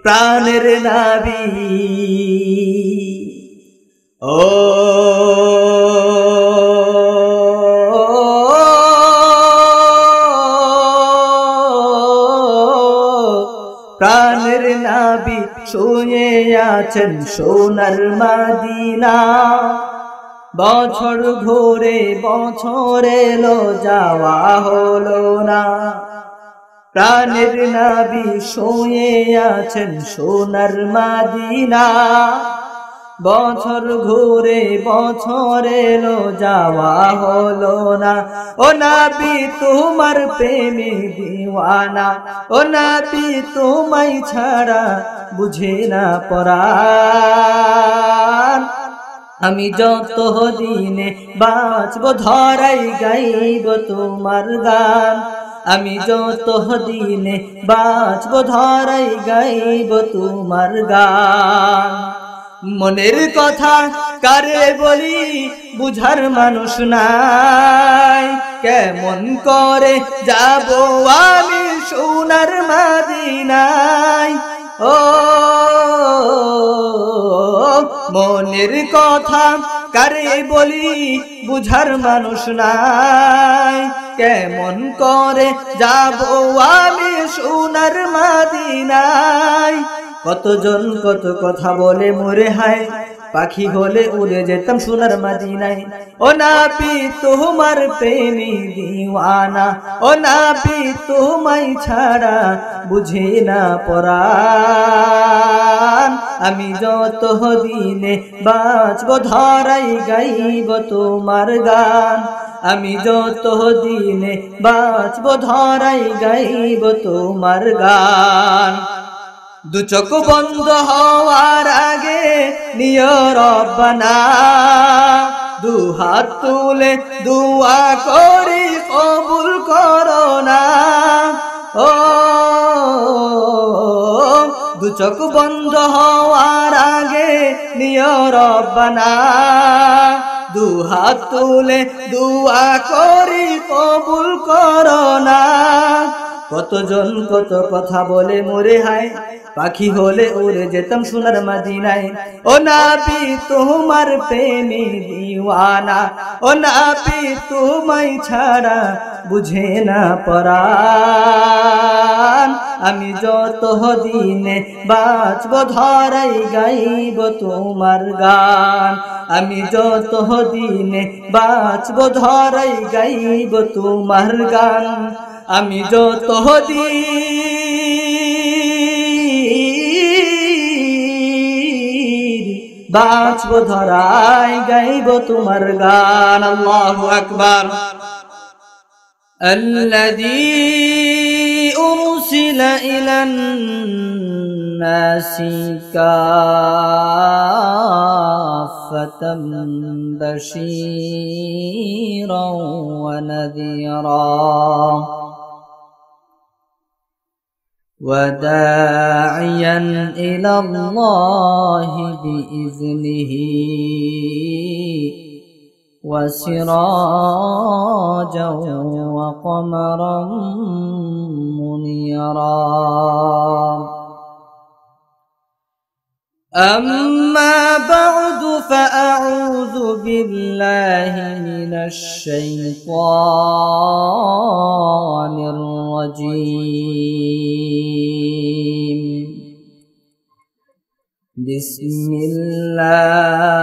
প্রাণের নবী ও প্রাণের নবী শুয়ে আছেন সোনার মদিনা বছর ঘুরে বছর এলো যাওয়া হলো না প্রাণের নবী শুয়ে আছেন সোনার মদিনা বছর ঘুরে বছর এলো যাওয়া হলো না ও নবী তোমার প্রেমে দিওয়ানা ও নবী তোমায় ছাড়া বুঝে না পরাণ আমি যত দিনে বাঁচব ধরাই গাইব তোমার গান আমি যত দিনে বাঁচব ধরাই গাইব তোমার গান মনের কথা কারে বলি বুঝার মানুষ নাই কেমন করে যাব আমি সোনার মদিনায় ও মনের কথা কারে বলি বুঝার মানুষ নাই কেমন করে যাব আমি সোনার মদিনায় কতজন কত কথা বলে মোরে হায় পাখি হলে উড়ে যেতাম সোনার মদিনায় ও নবী তোমার প্রেমে দিওয়ানা ও নবী তোমায় ছাড়া বুঝে না পরাণ আমি যত দিনে বাঁচব ধরাই গাইব তোমার গান আমি যত দিনে বাঁচব ধরাই গাইব তোমার গান দু চোখ বন্ধ হওয়ার আগে নিয় রব্বানা দু হাত তুলে দুয়া করি কবুল করো না ও দু চোখ বন্ধ হওয়ার আগে নিয় রব্বানা দু হাত তুলে দুয়া করি কবুল করো না কতজন কত কথা বলে মোরে হায় পাখি হলে উড়ে যেতাম সোনার মদিনায় ও নবী তোমার প্রেমে দিওয়ানা ও নবী তোমায় ছাড়া বুঝে না পরাণ আমি যত দিনে বাঁচব ধরাই গাইব তোমার গান আমি যত দিনে বাঁচব ধরাই গাইব তোমার গান আমি যত দিন বাঁচব ধরাই গাইব তোমার গান আল্লাহু আকবার الذي أرسل إلى الناس كافة بشيرا ونذيرا وداعيا إلى الله بإذنه وسراجا وقمرا منيرا أما بعد فأعوذ بالله من الشيطان الرجيم بسم الله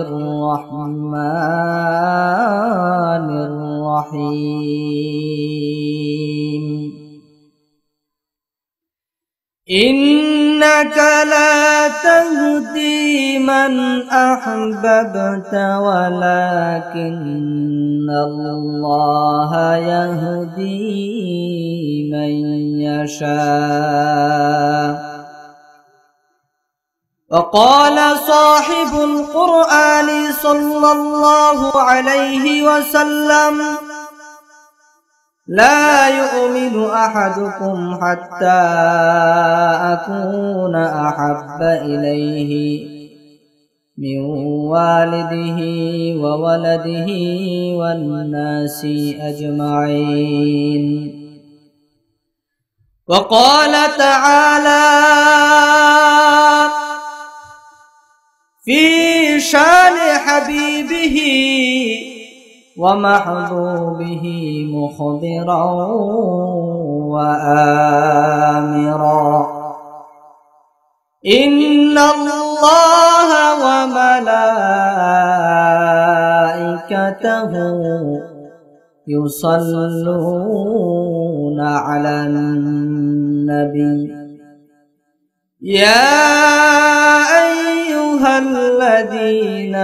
الرحمن الرحيم إنك لا تهدي من أحببت ولكن الله يهدي من يشاء وقال صاحب القرآن صلى الله عليه وسلم لا يؤمن أحدكم حتى أكون أحب إليه من والده وولده والناس أجمعين وقال تعالى في شان حبيبه ومحبوبه مخبرا وآمرا إن الله وملائكته يصلون على النبي يا أيها الذين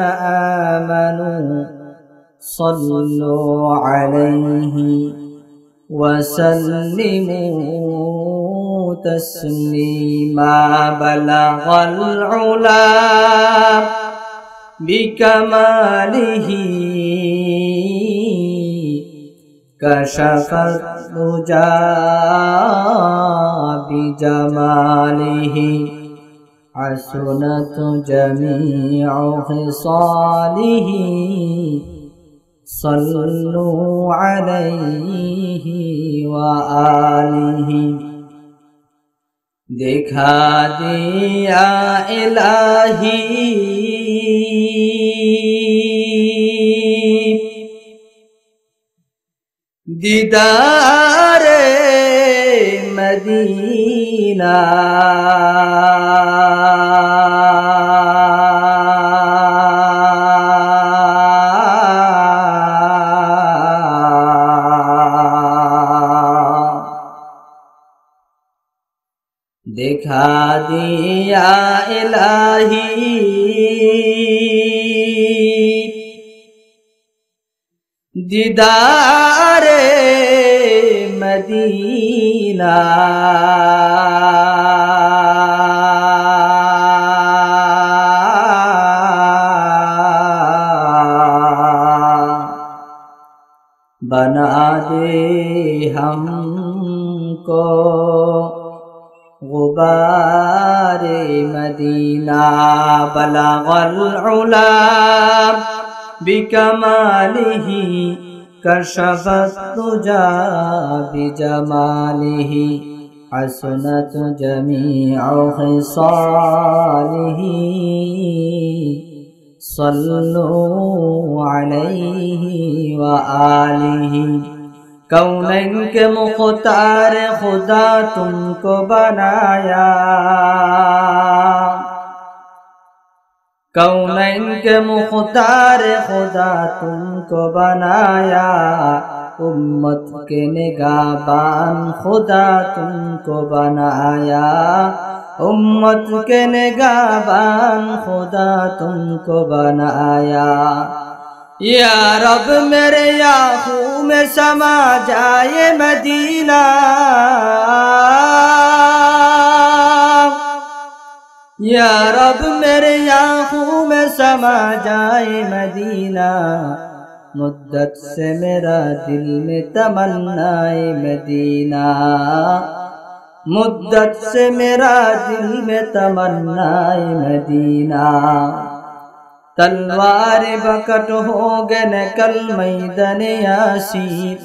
آمنوا صلوا عليه وسلموا تسليما بلغ العلا بكماله كشف الدجى بجماله حسنت جميع خصاله صلوا عليه وآله دکھا دیا الہی دیدار مدینہ دکھا دیا الہی دیدار مدینہ بنا دے ہم کو غبار مدینہ بلغ العلا بکمالہ کشف الدجى بجمالہ حسنت جمیع خصالہ صلوا علیہ وآلہ کونین کے مختار خدا تم کو بنایا کونین کے مختار خدا تم کو بنایا امت کے نگہبان خدا تم کو بنایا امت کے نگہبان خدا تم کو بنایا یا رب میرے یاہو میں سما جائے مدینہ یا رب میرے یاہو میں سما جائے مدینہ مدت سے میرا دل میں تمنائے مدینہ مدت سے میرا دل میں تمنائے مدینہ تلوار بکٹ ہو گئے نکل میدان یاسین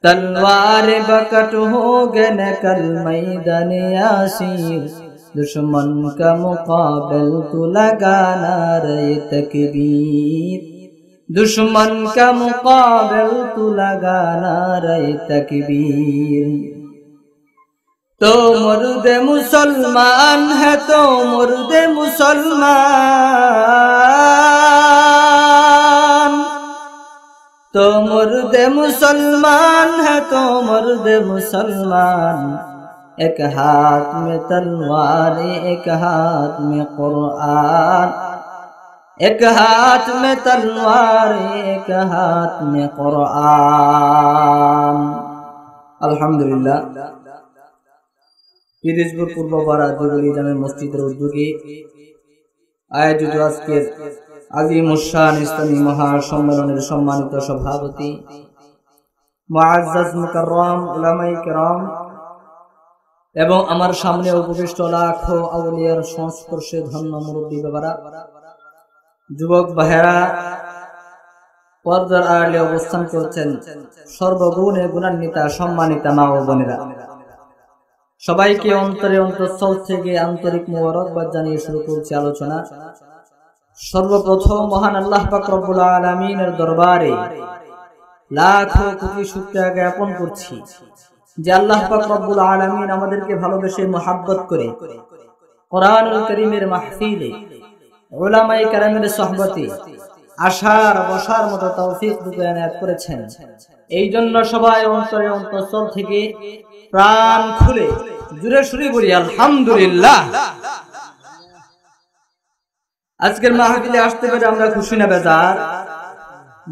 تلوار بکٹ ہو گئے نکل میدان یاسین دشمن کا مقابل تو لگانا رہے تکبیر دشمن کا مقابل تو لگانا رہے تکبیر تو مرد مسلمان ہے تو مرد مسلمان تو مرد مسلمان ہے تو مرد مسلمان ایک ہاتھ میں تلوار ایک ہاتھ میں قرآن ایک ہاتھ میں تلوار ایک ہاتھ میں قرآن الحمدللہ পিরোজপুর পূর্বপাড়া দুবলি জামে মসজিদের উদ্যোগে আয়োজিত আজকের আজিমুশান ইসলামী মহাসম্মেলনের সম্মানিত সভাপতি মুআজ্জাজ মুকাররম উলামায়ে কেরাম এবং আমার সামনে উপবিষ্ট লাখো আউলিয়ার সংস্পর্শে ধন্য মুরব্বী বাবারা যুবক ভাইয়েরা পর্দার আড়ালে অবস্থান করছেন সর্বগুণে গুণান্বিতা সম্মানিতা মা ও বোনেরা সবাইকে অন্তরে অন্তঃস্থল থেকে আন্তরিক মোবারকবাদ জানিয়ে শুরু করছি আলোচনা। সর্বপ্রথম মহান আল্লাহ পাক রব্বুল আলামিনের দরবারে লাখো কোটি শুকরিয়া জ্ঞাপন করছি যে আল্লাহ পাক রব্বুল আলামিন আমাদেরকে ভালোবেসে মহব্বত করে কোরআনুল কারীমের মাহফিলে উলামায়ে কেরামের সুহবতে আসার বসার মতো তৌফিক দান করেছেন। এই জন্য সবাই অন্তরে অন্তঃস্থল থেকে প্রাণ খুলে জুড়ে সুরে বলি আলহামদুলিল্লাহ। আজকের মাহফিলে আসতে পেরে আমরা খুশি না বেজার?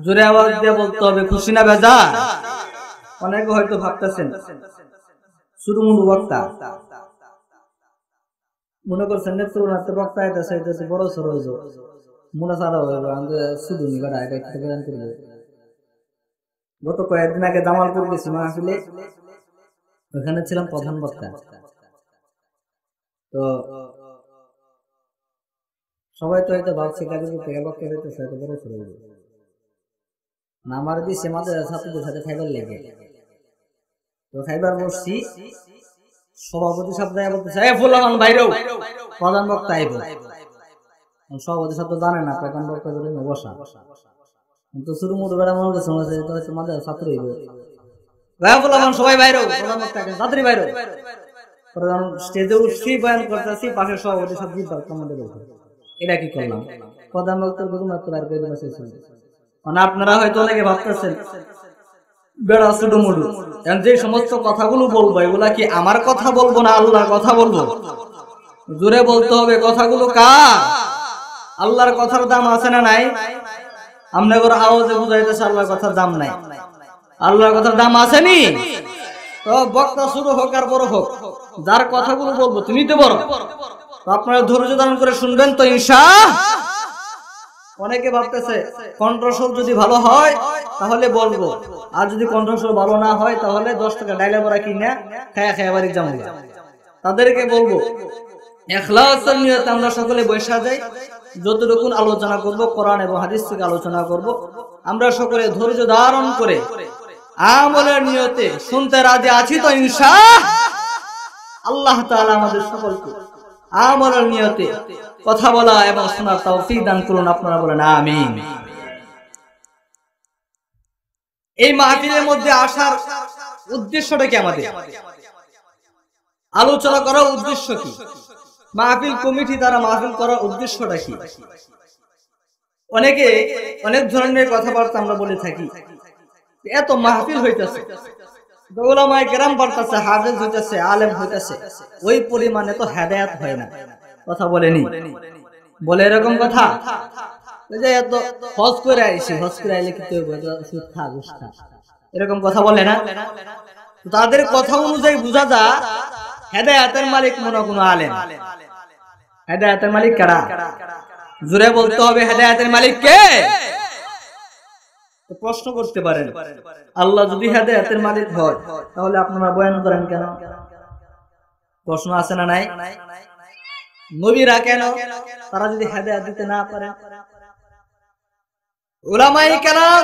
জোরে আওয়াজ দিয়ে বলতে হবে খুশি না বেজার? অনেকে হয়তো ভাবতেছেন শুরুমুলু বক্তা, মনে করছেন নেত্রনাথ বক্তা এটা বড় সর হইব, মনে সারা হইব শুধু নিবাড়া এটা একটু গান করবো। গত কয়েকদিন আগে জামালপুর গেছি মাহফিলে, ওখানে ছিলাম প্রধান বক্তা। তো সবাই তো হয়তো ভাবছে বক্তা হইতেছে হয়তো বড় সর হইব, আমার দিচ্ছে আমাদের ছাত্রদের সাথে খাইবার লেগে। তো খাইবার বসছি, সভাপতি সাহেব বলতেছে বাইরেও প্রধান বক্তা আইব। সভাপতি সাহেব তো জানে না প্রধান বক্তা বসা, তো শুরু মোটর বেড়া মনে করছে আমাদের ছাত্র হইব, সবাই বাইরে প্রধান বক্তা ছাত্রী বাইরে। স্টেজে উঠছি বয়ান করতেছি, পাশের সভাপতি সাহেব আমাদের এটা কি করলাম, প্রধান বক্তার মাত্র বাইরে করে বসেছিল। মানে আপনারা হয়তো অনেকে ভাবতেছেন বেড়া শুধু মুডু, যে সমস্ত কথাগুলো বলবো এগুলা কি আমার কথা বলবো না আল্লাহর কথা বলবো? জোরে বলতে হবে কথাগুলো কার? আল্লাহর কথার দাম আছে না নাই? আমরা করে আওয়াজে বুঝাইতেছে আল্লাহর কথার দাম নাই। আল্লাহর কথার দাম আসেনি? তো বক্তা শুরু হোক আর বড় হোক, যার কথাগুলো বলবো তুমি তো বড়, তো আপনারা ধৈর্য ধারণ করে শুনবেন তো ইনশাআল্লাহ। অনেকে ভাবতেছে কণ্ঠস্বর যদি ভালো হয় তাহলে বলবো, আর যদি কণ্ঠস্বর ভালো না হয় তাহলে 10 টাকা ডাইলে বড়া কিনে খায়া বাড়ি যাবো। তাদেরকে বলবো ইখলাসের নিয়তে আমরা সকলে বসে যাই, যতটুকু আলোচনা করব কোরআন এবং হাদিস থেকে আলোচনা করব। আমরা সকলে ধৈর্য ধারণ করে আমলের নিয়তে শুনতে রাজি আছি তো ইনশাআল্লাহ। আল্লাহ তাআলা আমাদের সকলকে আমলের নিয়তে কথা বলা এবং শোনার তৌফিক দান করুন। আপনারা বলেন আমিন। এই মাহফিলের মধ্যে আসার উদ্দেশ্যটা কি? আমাদের আলোচনা করার উদ্দেশ্য কি? মাহফিল কমিটি দ্বারা মাহফিল করার উদ্দেশ্যটা কি? অনেকে অনেক ধরনের কথাবার্তা আমরা বলে থাকি, এত মাহফিল হইতেছে, উলামায়ে কেরাম বাড়তেছে, হাফেজ হইতেছে, আলেম হইতেছে, ওই পরিমাণে তো হেদায়েত হয় না। কথা বলেনি? বলে এরকম কথা যে এত হজ করে আইছি, হজ করে আইলে কি সুদ খা ঘুষ খা, এরকম কথা বলে না? তাদের কথা অনুযায়ী বোঝা যায় হেদায়েতের মালিক মনে কোনো আলেম। হেদায়েতের মালিক কারা? জোরে বলতে হবে হেদায়েতের মালিক কে? প্রশ্ন করতে পারেন, আল্লাহ যদি হেদায়েতের মালিক হয় তাহলে আপনারা বয়ান করেন কেন? প্রশ্ন আছে না নাই? নবীরা কেন, তারা যদি হেদায়েত দিতে না পারে? উলামায়ে কেরাম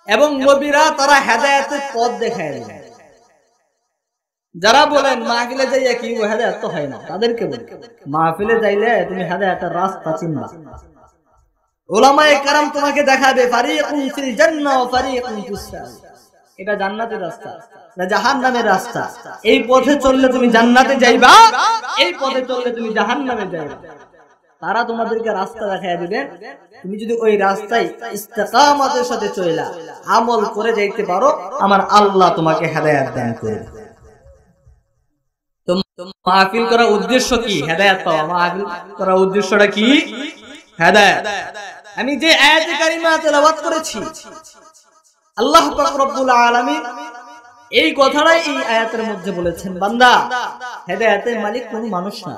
এবং নবীরা তারা হেদায়েতের পথ দেখায় দেন। যারা বলেন মাহফিলে যাইয়া কি হেদায়েত তো হয় না, তাদেরকে বলেন মাহফিলে যাইলে তুমি হেদায়েতের রাস্তা চিনবা। উলামায়ে কেরাম তোমাকে দেখাবে ফারিকুন ফিল জান্নাহ ওয়া ফারিকুন ফিস সার, এটা জান্নাতের রাস্তা না জাহান্নামের রাস্তা। এই পথে চললে তুমি জান্নাতে যাইবা, এই পথে চললে তুমি জাহান্নামে যাইবা। তারা তোমাদেরকে রাস্তা দেখায় দিবেন, তুমি যদি ওই রাস্তায় ইস্তেকামতের সাথে চলা আমল করে যাইতে পারো, আমার আল্লাহ তোমাকে হেদায়েত দান করবে। তো মাহফিল করার উদ্দেশ্য কি? হেদায়েত পাওয়া। মাহফিল করার উদ্দেশ্যটা কি? হেদায়েত। আমি যে আয়াতে কারিমা তেলাওয়াত করেছি, আল্লাহ পাক রব্বুল আলামিন এই কথাটাই এই আয়াতের মধ্যে বলেছেন, বান্দা হেদায়েতের মালিক কোনো মানুষ না,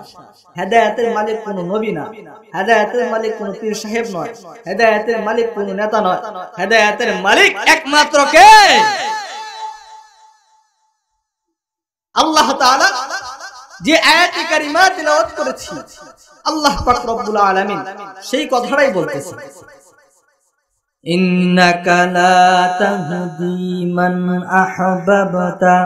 হেদায়েতের মালিক কোনো নবী না, হেদায়েতের মালিক কোনো পীর সাহেব নয়, হেদায়েতের মালিক কোনো নেতা নয়, হেদায়েতের মালিক একমাত্র কে? আল্লাহ তাআলা। যে আয়াতে কারিমা তেলাওয়াত করেছি আল্লাহ পাক রব্বুল আলামিন সেই কথাটাই বলতেছে, ইন্নাকা লা তাহদি মান আহবাবতা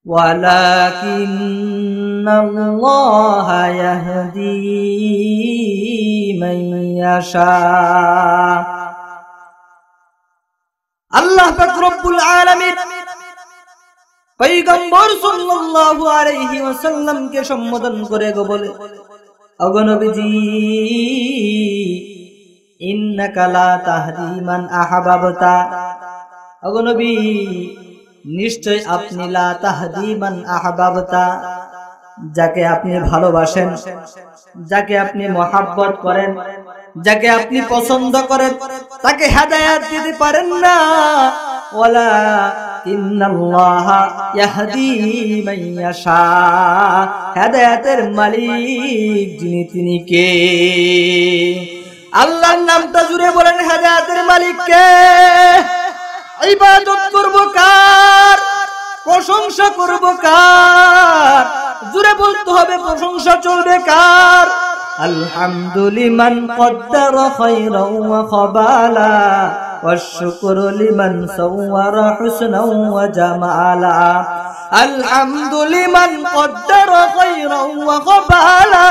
ওয়ালাকিন্নাল্লাহা ইয়াহদি মান ইয়াশা। আল্লাহ পাক রব্বুল আলামিন পয়গম্বর সাল্লাল্লাহু আলাইহি ওয়াসাল্লামকে সম্বোধন করে বলে, ওগো নবীজি, ইন্নাকা লা তাহদি মান আহবাবতা। ওগো নবী, নিশ্চয় আপনি লা তাহদি মান আহবাবতা, যাকে আপনি ভালোবাসেন, যাকে আপনি মহব্বত করেন, যাকে আপনি পছন্দ করেন, তাকে হেদায়েত দিতে পারেন না। ওয়ালা ইন্নাল্লাহা ইয়াহদি মান ইয়াশা, হেদায়েতের মালিক যিনি তিনি কে? আল্লাহর নামটা জুড়ে বলেন, হেদায়েতের মালিক কে? ইবাদত করব কার? প্রশংসা করব কার? জুড়ে বলতে হবে, প্রশংসা চলবে কার? আলহামদুলিমান কদ্দারা খায়রান ওয়া খাবালা ওয়াশ-শুকরু লিমান সাওয়ারা হুসনান ওয়া জামালা। আলহামদুলিমান কদ্দারা খায়রান ওয়া খাবালা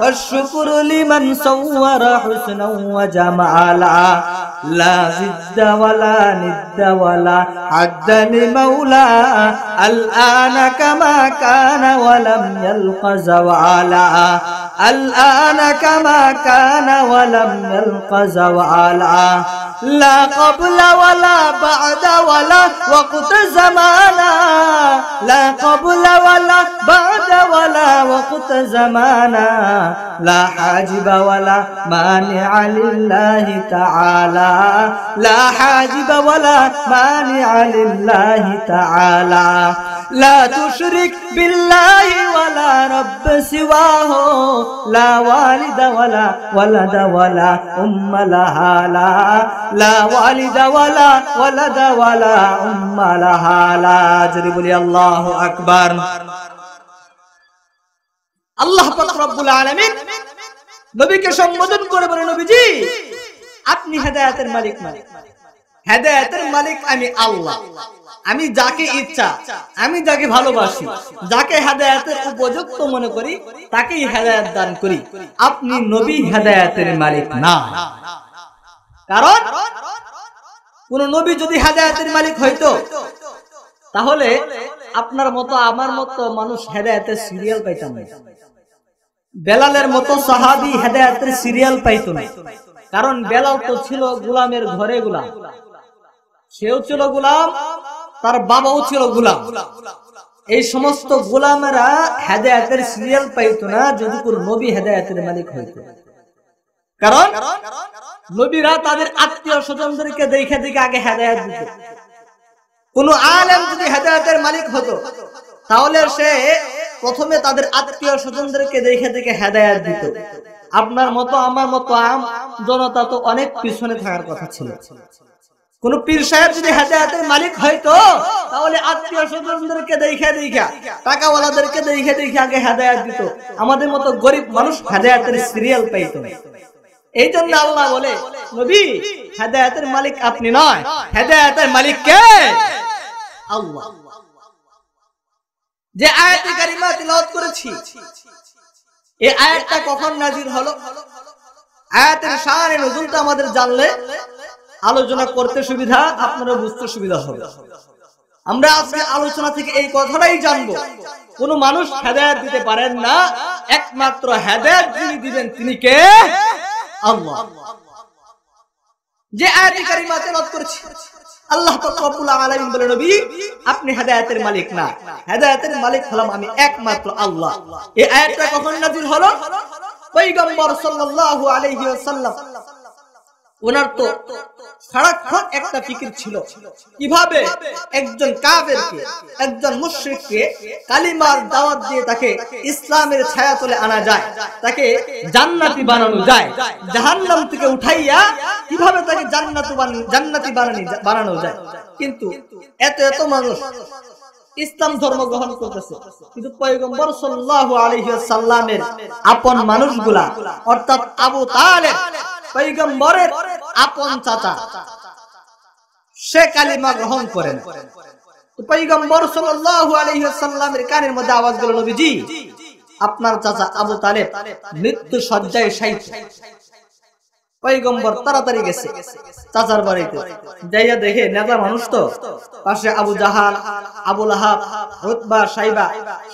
ওয়াশ-শুকরু লিমান সাওয়ারা হুসনান ওয়া জামালা। লা জিদ্দা ওয়ালা নিদ্দা ওয়ালা আদ্দা লিমাওলা আল-আনা কামা কানা ওয়া লাম ইয়ালকা যাওয়ালা। الآن كما كان ولم يلق زوالا. لا قبل ولا بعد ولا وقت زمانا. لا قبل ولا بعد ولا وقت زمانا. لا حاجب ولا مانع لله تعالى. لا حاجب ولا مانع لله تعالى. لا تشرك بالله ولا رب سواه. لا والد ولا ولد ولا أم لها. لا والد ولا ولد ولا أم لها. لا أجرب لي الله أكبر. আল্লাহ পাক রব্বুল আলামিন নবীকে সম্বোধন করে বলেন, নবীজি, আপনি হেদায়েতের মালিক নয়। হেদায়েতের মালিক আমি আল্লাহ। আমি যাকে ইচ্ছা, আমি যাকে ভালোবাসি, যাকে হেদায়েতের উপযুক্ত মনে করি, তাকেই হেদায়েত দান করি। আপনি নবী হেদায়েতের মালিক না। কারণ কোন নবী যদি হেদায়েতের মালিক হইতো, তাহলে আপনার মতো আমার মতো মানুষ হেদায়েতের সিরিয়াল পাইতাম না। বেলালের মতো সাহাবী হেদায়েতের সিরিয়াল পাইতো না। কারণ বেলাল তো ছিল গোলামের ঘরে গোলাম, সেও ছিল গোলাম, তার বাবাও ছিল গোলাম। এই সমস্ত গোলামেরা হেদায়েতের সিরিয়াল পাইতো না যদি কোন নবী হেদায়েতের মালিক হইতো। কারণ নবীরা তাদের আত্মীয় স্বজনদেরকে দেখে দেখে আগে হেদায়েত দিত। কোন আলেম যদি হেদায়েতের মালিক হতো, তাহলে সে প্রথমে তাদের আত্মীয় স্বজনদেরকে দেখে দেখে হেদায়েত দিত। আপনার মতো আমার মতো আম জনতা তো অনেক পিছনে থাকার কথা ছিল। কোন পীর সাহেব যদি হেদায়েতের মালিক হয়তো, তাহলে আত্মীয় স্বজনদেরকে দেখে দেখে, টাকাওয়ালাদেরকে দেখে দেখে আগে হেদায়েত দিত। আমাদের মতো গরিব মানুষ হেদায়েতের সিরিয়াল পাইতো না। এই জন্য আল্লাহ বলে, নবী, হেদায়েতের মালিক আপনি নয়, হেদায়েতের মালিক কে? আল্লাহ। যে আয়াতে কারিমা তিলাওয়াত করেছি, এই আয়াতটা কখন নাযিল হলো, আয়াতের শানে নুজুলটা আমাদের জানলে আলোচনা করতে সুবিধা, আপনারা বুঝতে সুবিধা হবে। আমরা আজকে আলোচনা থেকে এই কথাটাই জানবো, কোন মানুষ হেদায়েত দিতে পারেন না, একমাত্র হেদায়েত যিনি দিবেন তিনি কে? আল্লাহ। যে আয়াতে কারিমা তেলাওয়াত করেছি, আল্লাহ পাক রব্বুল আলামিন বলেন, নবী, আপনি হেদায়েতের মালিক না, হেদায়েতের মালিক হলাম আমি, একমাত্র আল্লাহ। এই আয়াতটা কখন নাযিল হলো? পয়গম্বর সাল্লাল্লাহু আলাইহি ওয়াসাল্লাম ওনার তো সারাক্ষণ একটা ফিকির ছিল, কিভাবে একজন কাফেরকে, একজন মুশরিককে কালিমার দাওয়াত দিয়ে তাকে ইসলামের ছায়াতলে আনা যায়, তাকে জান্নাতি বানানো যায়, জাহান্নাম থেকে উঠাইয়া কিভাবে তাকে জান্নাতি বানানো যায়। কিন্তু এত মানুষ ইসলাম ধর্ম গ্রহণ করতেছে, কিন্তু পয়গম্বর সাল্লাল্লাহু আলাইহি ওয়াসাল্লামের আপন মানুষগুলা, অর্থাৎ আবু তালেব পয়গম্বরের আপন চাচা, সে কালিমা গ্রহণ করেন। পয়গম্বর সাল্লাল্লাহু আলাইহি ওয়াসাল্লামের কানের মধ্যে আওয়াজ গেল, নবীজি আপনার চাচা আবু তালেব মৃত্যু শয্যায় শায়িত। পয়গম্বর তাড়াতাড়ি গেছে চাচার বাড়িতে, যাইয়া দেখে নেতা মানুষ তো, পাশে আবু জাহাল, আবু লাহাব, উতবা, শাইবা,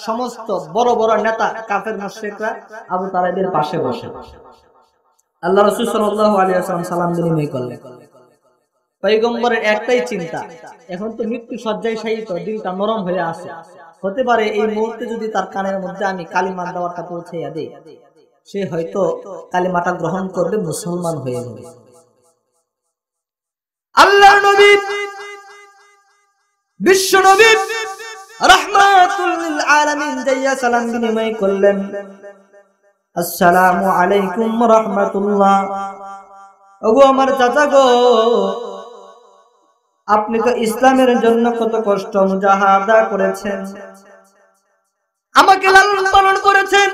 সমস্ত বড় বড় নেতা কাফের মুশরিকরা আবু তালেবের পাশে বসে। আল্লাহ রাসূল সাল্লাল্লাহু আলাইহি ওয়াসাল্লাম সালাম বিনিময় করলেন। পয়গম্বরের একটাই চিন্তা, এখন তো মৃত্যু শয্যায় শায়িত, দিলটা নরম হয়ে আছে, হতে পারে এই মুহূর্তে যদি তার কানের মধ্যে আমি কালিমার দাওয়াতটা পৌঁছাইয়া দেই, সে হয়তো কালিমাটা গ্রহণ করবে, মুসলমান হয়ে যাবে। আল্লাহর নবী, বিশ্ব নবী রাহমাতুল লিল আলামিন যাইয়া সালাম বিনিময় করলেন, আসসালামু আলাইকুম রাহমাতুল্লাহ। ওগো আমার চাচা গো, আপনি তো ইসলামের জন্য কত কষ্ট মুজাহাদা করেছেন, আমাকে লালন পালন করেছেন,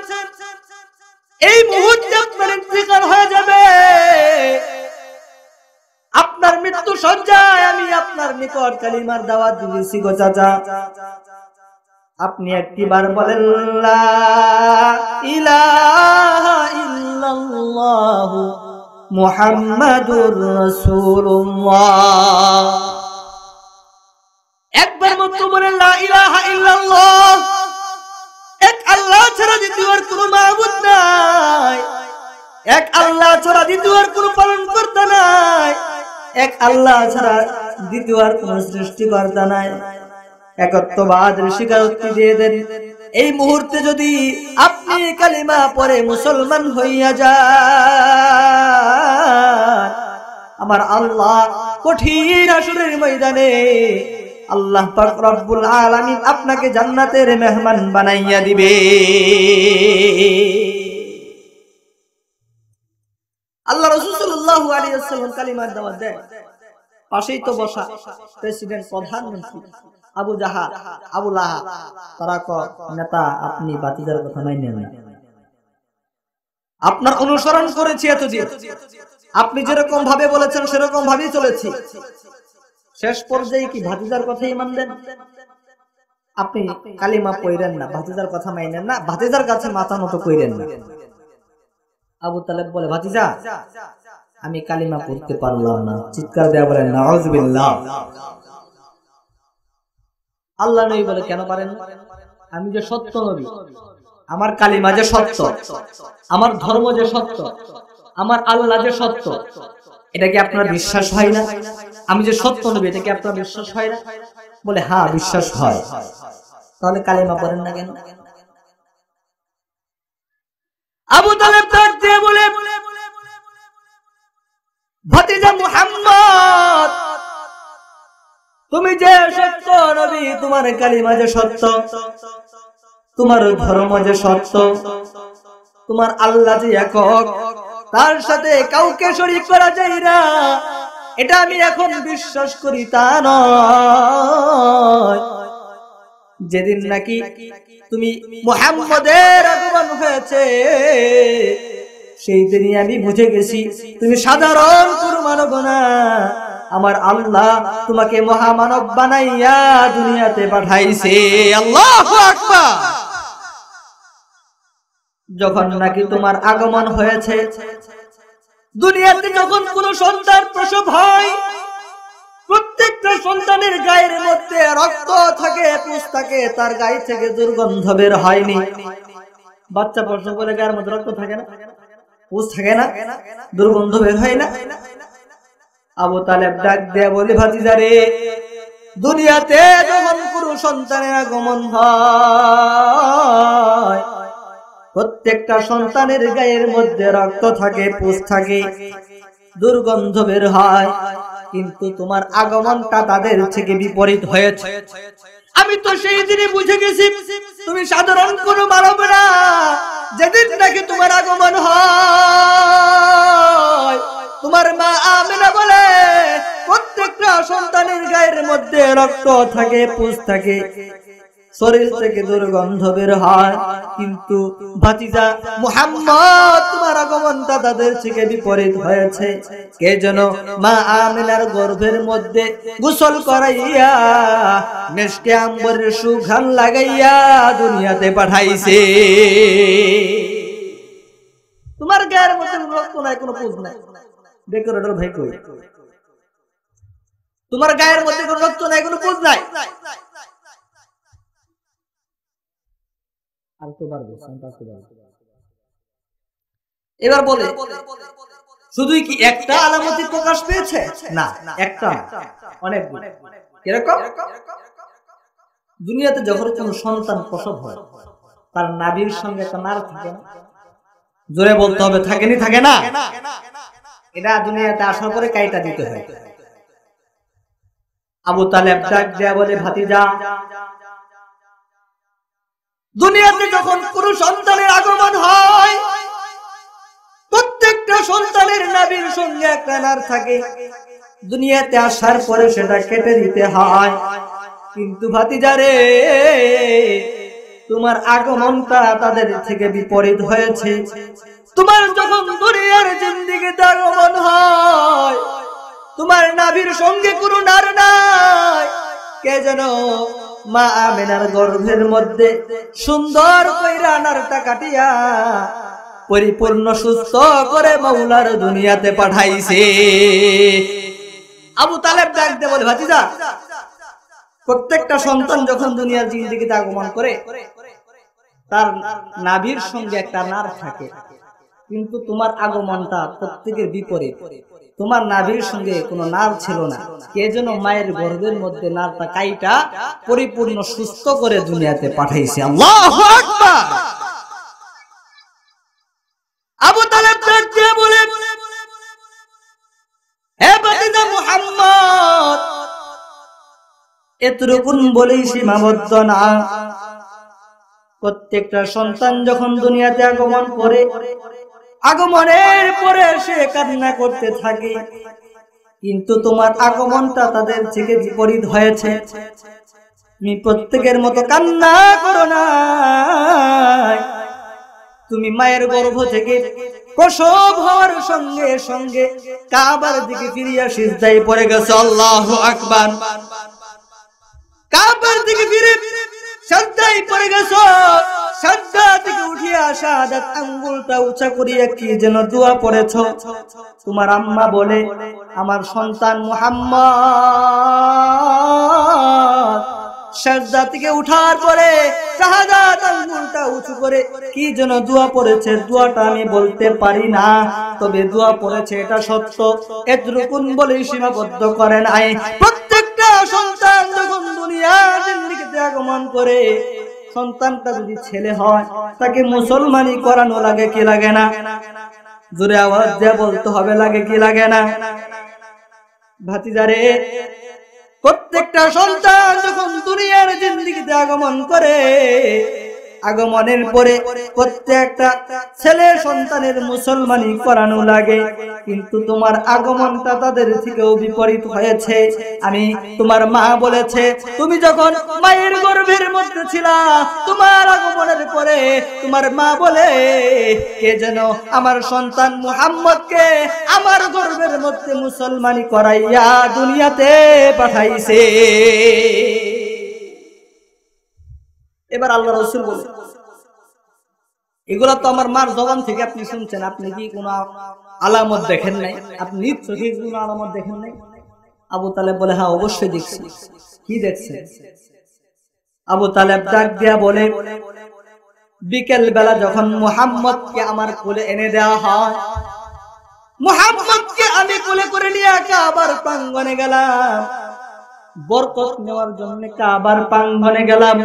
এই মুহূর্তে আপনার ইন্তেকাল হয়ে যাবে, আপনার মৃত্যু শয্যায় আমি আপনার নিকট কালিমার দাওয়াত দিয়েছি গো চাচা, আপনি একটিবার বলেন লা ইলাহা ইল্লাল্লাহু মুহাম্মাদুর রাসূলুল্লাহ। একবার মাত্র বলেন লা ইলাহা ইল্লাল্লাহ, এক আল্লাহ ছাড়া দ্বিতীয় কোনো মাবুদ নাই, এক আল্লাহ ছাড়া দ্বিতীয় কোনো পালনকর্তা নাই, এক আল্লাহ ছাড়া দ্বিতীয় কোনো সৃষ্টিকর্তা নাই, একত্ববাদের স্বীকারোক্তি দিয়ে দেন। এই মুহূর্তে যদি আপনি কালিমা পড়ে মুসলমান হইয়া যান, আমার আল্লাহ কঠিন হাসরের ময়দানে আল্লাহ পাক রব্বুল আলামিন আপনাকে জান্নাতের মেহমান বানাইয়া দিবে। আল্লাহ রাসূল সাল্লাল্লাহু আলাইহি ওয়াসাল্লাম কালিমার দাওয়াত দেয়, পাশেই তো বসা প্রেসিডেন্ট, প্রধানমন্ত্রী আবু জাহাল, আবু লাহাব, তারা কয় নেতা আপনি বাতিজার কথা মানেন না, আপনার অনুসরণ করেছি এতদিন, আপনি যেরকম ভাবে বলেছেন সেরকম ভাবেই চলেছি, শেষ পর্যায়ে কি ভাতিজার কথাই মানলেন? আপনি কালিমা পড়েন না, ভাতিজার কথা মানেন না, ভাতিজার কাছে মাথা নত কইরেন না। আবু তালেব বলে, ভাতিজা আমি কালিমা পড়তে পারলাম না, চিৎকার দেয়া বলেন নাউযুবিল্লাহ। আল্লাহ নবী বলে, কেন পারেন? আমি যে সত্য নবী, আমার কালিমা যে সত্য, আমার ধর্ম যে সত্য, আমার আল্লাহ যে সত্য, এটা কি আপনার বিশ্বাস হয় না? আমি যে সত্য নবী, এটা কি আপনার বিশ্বাস হয় না? বলে হ্যাঁ বিশ্বাস হয়। তাহলে কালিমা পড়েন না কেন? আবু তালেব ডাক দিয়ে বলে, ভাতিজা মুহাম্মদ, তুমি যে সত্য নবী, তোমার কালিমা যে সত্য, তোমার ধর্ম যে সত্য, তোমার আল্লাহ যে একক, তার সাথে কাউকে শরীক করা যায় না, এটা আমি এখন বিশ্বাস করি তা নয়। যেদিন নাকি তুমি মুহাম্মদের আগমন হয়েছে, সেই দিনই আমি বুঝে গেছি তুমি সাধারণ কোনো মানব না, আমার আল্লাহ তোমাকে মহামানব বানাইয়া দুনিয়াতে পাঠাইছে। আল্লাহু আকবার। যখন নাকি তোমার আগমন হয়েছে, দুনিয়াতে যখন কোন সন্তান প্রসব হয়, প্রত্যেকটা সন্তানের গায়ের মধ্যে রক্ত থাকে, পুষ থাকে, তার গায়ে থেকে দুর্গন্ধ বের হয়নি। বাচ্চা প্রসব করে গায়ের মধ্যে রক্ত থাকে না, পুষ থাকে না, দুর্গন্ধ বের হয় না। আবু তালেব ডাক দেয়া বলে, ভাতিজা রে, দুনিয়াতে যখন কোন সন্তানের আগমন হয়, প্রত্যেকটা সন্তানের গায়ের মধ্যে রক্ত থাকে, পুষ থাকে, দুর্গন্ধ বের হয়, কিন্তু তোমার আগমনটা তাদের থেকে বিপরীত হয়েছে। আমি তো সেই দিনে বুঝে গেছি তুমি সাধারণ কোনো মানব না। যেদিন নাকি তোমার আগমন হয়, তোমার মা আমিনা বলে প্রত্যেকটা সন্তানের গায়ের মধ্যে রক্ত থাকে, পুষ থাকে, শরীর থেকে দুর্গন্ধ বের হয়। কিন্তু ভাতিজা মুহাম্মদ তোমার আগমনটা তাদের থেকে বিপরীত হয়েছে। কে যেন মা আমিনার গর্ভের মধ্যে গোসল করাইয়া মিষ্টি আম্বরের সুঘ্রাণ লাগাইয়া দুনিয়াতে পাঠাইছে। তোমার গায়ের মধ্যে রক্ত নাই, কোনো পুজ নাই। ডেকোরেটর ভাই কই? তোমার গায়ের মধ্যে কোনো রক্ত নাই, কোনো পুজ নাই। এবার বলে শুধুই কি একটা আলামতি প্রকাশ পেয়েছে? না, একটা অনেক। কিরকম? দুনিয়াতে যখন কোন সন্তান প্রসব হয় তার নাভির সঙ্গে একটা নার থাকে না? জোরে বলতে হবে, থাকেনি? থাকে না? এটা দুনিয়াতে আসার পরে কাইটা দিতে হয়। আবু তালেব ডাক দেয়া বলে, ভাতিজা দুনিয়াতে যখন কোন সন্তানের আগমন হয় প্রত্যেকটা সন্তানের নাভির সঙ্গে একটা নার থাকে। দুনিয়াতে আসার পরে সেটা কেটে দিতে হয়। কিন্তু ভাতিজারে তোমার আগমনটা তাদের থেকে বিপরীত হয়েছে। তোমার যখন দুনিয়ার জিন্দেগিতে আগমন হয় তোমার নাভির সঙ্গে কোনো নার নাই। কে যেন মা আমিনার গর্ভের মধ্যে সুন্দর কইরা নারটা কাটিয়া পরিপূর্ণ সুস্থ করে মাওলার দুনিয়াতে পাঠাইছে। আবু তালেব ডাক দিয়ে বলে, ভাতিজা প্রত্যেকটা সন্তান যখন দুনিয়ার জিন্দেগিতে আগমন করে তার নাভির সঙ্গে একটা নার থাকে। কিন্তু তোমার আগমনটা প্রত্যেকের বিপরীত। তোমার নাভির সঙ্গে কোনো নার ছিল না। কে যেন মায়ের গর্ভের মধ্যে নারটা কাইটা পরিপূর্ণ সুস্থ করে দুনিয়াতে পাঠাইছে। আল্লাহু আকবার। আবু তালেব ডাক দিয়ে বলে, হে ভাতিজা মুহাম্মদ, এতটুকুন বলেই সীমাবদ্ধ না। প্রত্যেকটা সন্তান যখন দুনিয়াতে আগমন করে আগমনের পরে সে কান্না করতে থাকে। কিন্তু তোমার আগমনটা তাদের থেকে বিপরীত হয়েছে। তুমি প্রত্যেকের মতো কান্না করো না। তুমি মায়ের গর্ভ থেকে প্রসব হওয়ার সঙ্গে সঙ্গে কাবার দিকে ফিরিয়া সিজদায় পড়ে গেছো। আল্লাহু আকবার। কাবার দিকে ফিরে সিজদায় পড়ে গেছো। সিজদা থেকে উঠিয়া শাহাদাত আঙ্গুলটা উঁচা করিয়া কি যেন দোয়া পড়েছো। তোমার আম্মা বলে, আমার সন্তান মুহাম্মদ সিজদা থেকে উঠার পরে শাহাদাত আঙ্গুলটা উঁচু করে কি যেন দোয়া পড়েছে। দোয়াটা আমি বলতে পারি না, তবে দোয়া পড়েছে এটা সত্য। এতটুকুন বলেই সীমাবদ্ধ করে নাই। প্রত্যেকটা সন্তান যখন দুনিয়ার জিন্দেগিতে আগমন করে সন্তানটা যদি ছেলে হয় তাকে মুসলমানি করানো লাগে কি লাগে না? জোরে আওয়াজ দিয়ে বলতে হবে, লাগে কি লাগে না? ভাতিজারে প্রত্যেকটা সন্তান যখন দুনিয়ার জিন্দেগিতে আগমন করে আগমনের পরে প্রত্যেকটা ছেলে সন্তানের মুসলমানি করানো লাগে। কিন্তু তোমার আগমনটা তাদের থেকেও বিপরীত হয়েছে। আমি তোমার মা বলেছে তুমি যখন মায়ের গর্ভের মধ্যে ছিলা তোমার আগমনের পরে তোমার মা বলে, কে যেন আমার সন্তান মুহাম্মদকে আমার গর্ভের মধ্যে মুসলমানি করাইয়া দুনিয়াতে পাঠাইছে। এবার আল্লাহ রাসূল বলে, এগুলা তো আমার মার জবান থেকে আপনি শুনছেন, আপনি কি কোনো আলামত দেখেন নাই? আপনি নিজ চোখে কোনো আলামত দেখেন নাই? আবু তালেব বলে, হ্যাঁ অবশ্যই দেখছি। কি দেখছেন? আবু তালেব ডাক দিয়া বলে, বিকেল বেলা যখন মুহাম্মদকে আমার কোলে এনে দেওয়া হয়, মুহাম্মদকে আমি কোলে করে নিয়ে কাবার প্রাঙ্গণে গেলাম, বরকত নেওয়ার জন্য কাবার প্রাঙ্গণে গেলাম।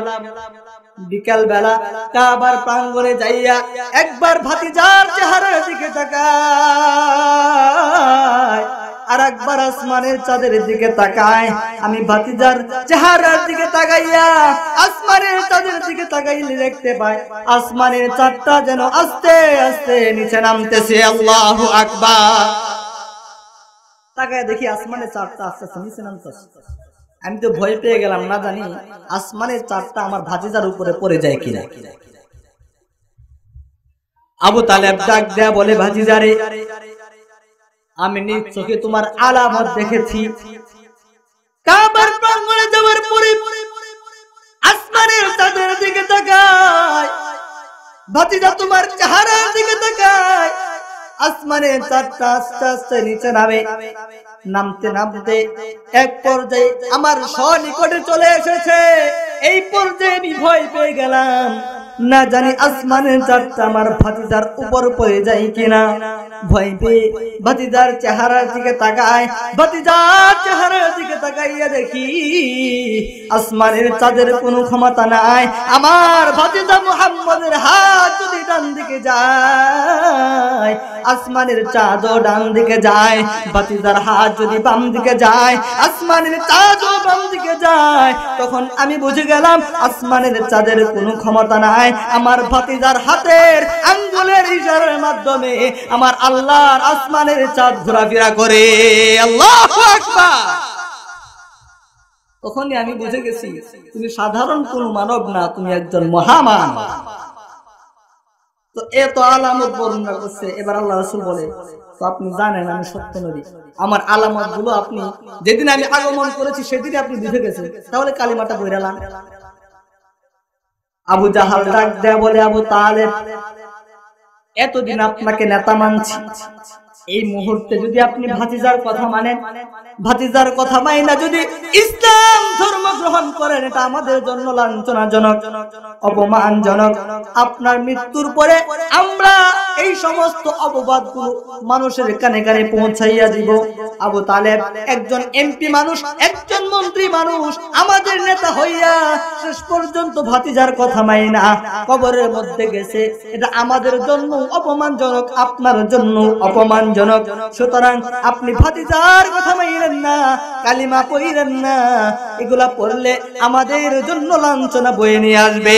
বিকাল বেলা কাবার প্রাঙ্গণে যাইয়া একবার ভাতিজার চেহারার দিকে তাকায়, আর একবার আসমানের চাঁদের দিকে তাকায়। আমি ভাতিজার চেহারার দিকে তাকাইয়া আসমানের চাঁদের দিকে তাকাইলে দেখতে পাই আসমানের চাঁদটা যেন আস্তে আস্তে নিচে নামতেছে। আল্লাহু আকবার। তাকায় দেখি আসমানের চাঁদটা আস্তে আস্তে নিচে নামতেছে। আমি তো ভয় পেয়ে গেলাম, না জানি আসমানের চাঁদটা আমার ভাতিজার উপরে পড়ে যায় কিনা। আবু তালেব ডাক দেয়া বলে, ভাতিজারে, আমি নিজ চোখে তোমার আলামত দেখেছি। কাবার প্রাঙ্গণে যাওয়ার পরে আসমানের চাঁদের দিকে তাকায়, ভাতিজা তোমার চেহারার দিকে তাকায়। আসমানের চাঁদটা আস্তে আস্তে নিচে নামে, নামতে নামতে এক পর্যায়ে আমার সনিকটে চলে এসেছে। এই পর্যায়ে আমি ভয় পেয়ে গেলাম, না জানি আসমানের চাঁদটা আমার ভাতিজার উপর পড়ে যায় কিনা। ভয় পেয়ে ভাতিজার চেহারার দিকে তাকায়, ভাতিজার চেহারার দিকে তাকাইয়া দেখি আসমানের চাঁদের কোনো ক্ষমতা নাই। আমার ভাতিজা মুহাম্মদের হাত যদি ডান দিকে যায়, আসমানের চাঁদও ডান দিকে যায়। ভাতিজার হাত যদি বাম দিকে যায়, আসমানের চাঁদও বাম দিকে যায়। তখন আমি বুঝে গেলাম আসমানের চাঁদের কোনো ক্ষমতা নাই। আমার ভাতিজার হাতের আঙ্গুলের ইশারার মাধ্যমে আমার আল্লাহর আসমানের চাঁদ ঘোরাফেরা করে। আল্লাহু আকবার। তখনই আমি বুঝে গেছি তুমি সাধারণ কোন মানব না, তুমি একজন মহামান। তো এত আলামত বর্ণনা করছে। এবার আল্লাহ রাসূল বলে, তো আপনি জানেন আমি সত্য নবী, আমার আলামত গুলো আপনি যেদিন আমি আগমন করেছি সেদিন আপনি বুঝে গেছেন, তাহলে কালিমাটা বইরালাম। আবু জাহাল ডাক দেয়া বলে, আবু তালেব, এতদিন আপনাকে নেতা মানছি, এই মুহূর্তে যদি আপনি ভাতিজার কথা মানেন, ভাতিজার কথা মাইনা যদি ইসলাম ধর্ম গ্রহণ করেন, এটা আমাদের জন্য লাঞ্ছনাজনক, অপমানজনক। আপনার মৃত্যুর পরে আমরা এই সমস্ত অপবাদগুলো মানুষের কানে কানে পৌঁছাইয়া দিব। আবু তালেব একজন এমপি মানুষ, একজন মন্ত্রী মানুষ, আমাদের নেতা হইয়া শেষ পর্যন্ত ভাতিজার কথা মাইনা কবরের মধ্যে গেছে, এটা আমাদের জন্য অপমানজনক, আপনার জন্য অপমানজনক। সুতরাং আপনি ভাতিজার কথা মাইলেন না, কালিমা পড়িলেন না, এগুলা পড়লে আমাদের জন্য লাঞ্ছনা বয়ে নিয়ে আসবে।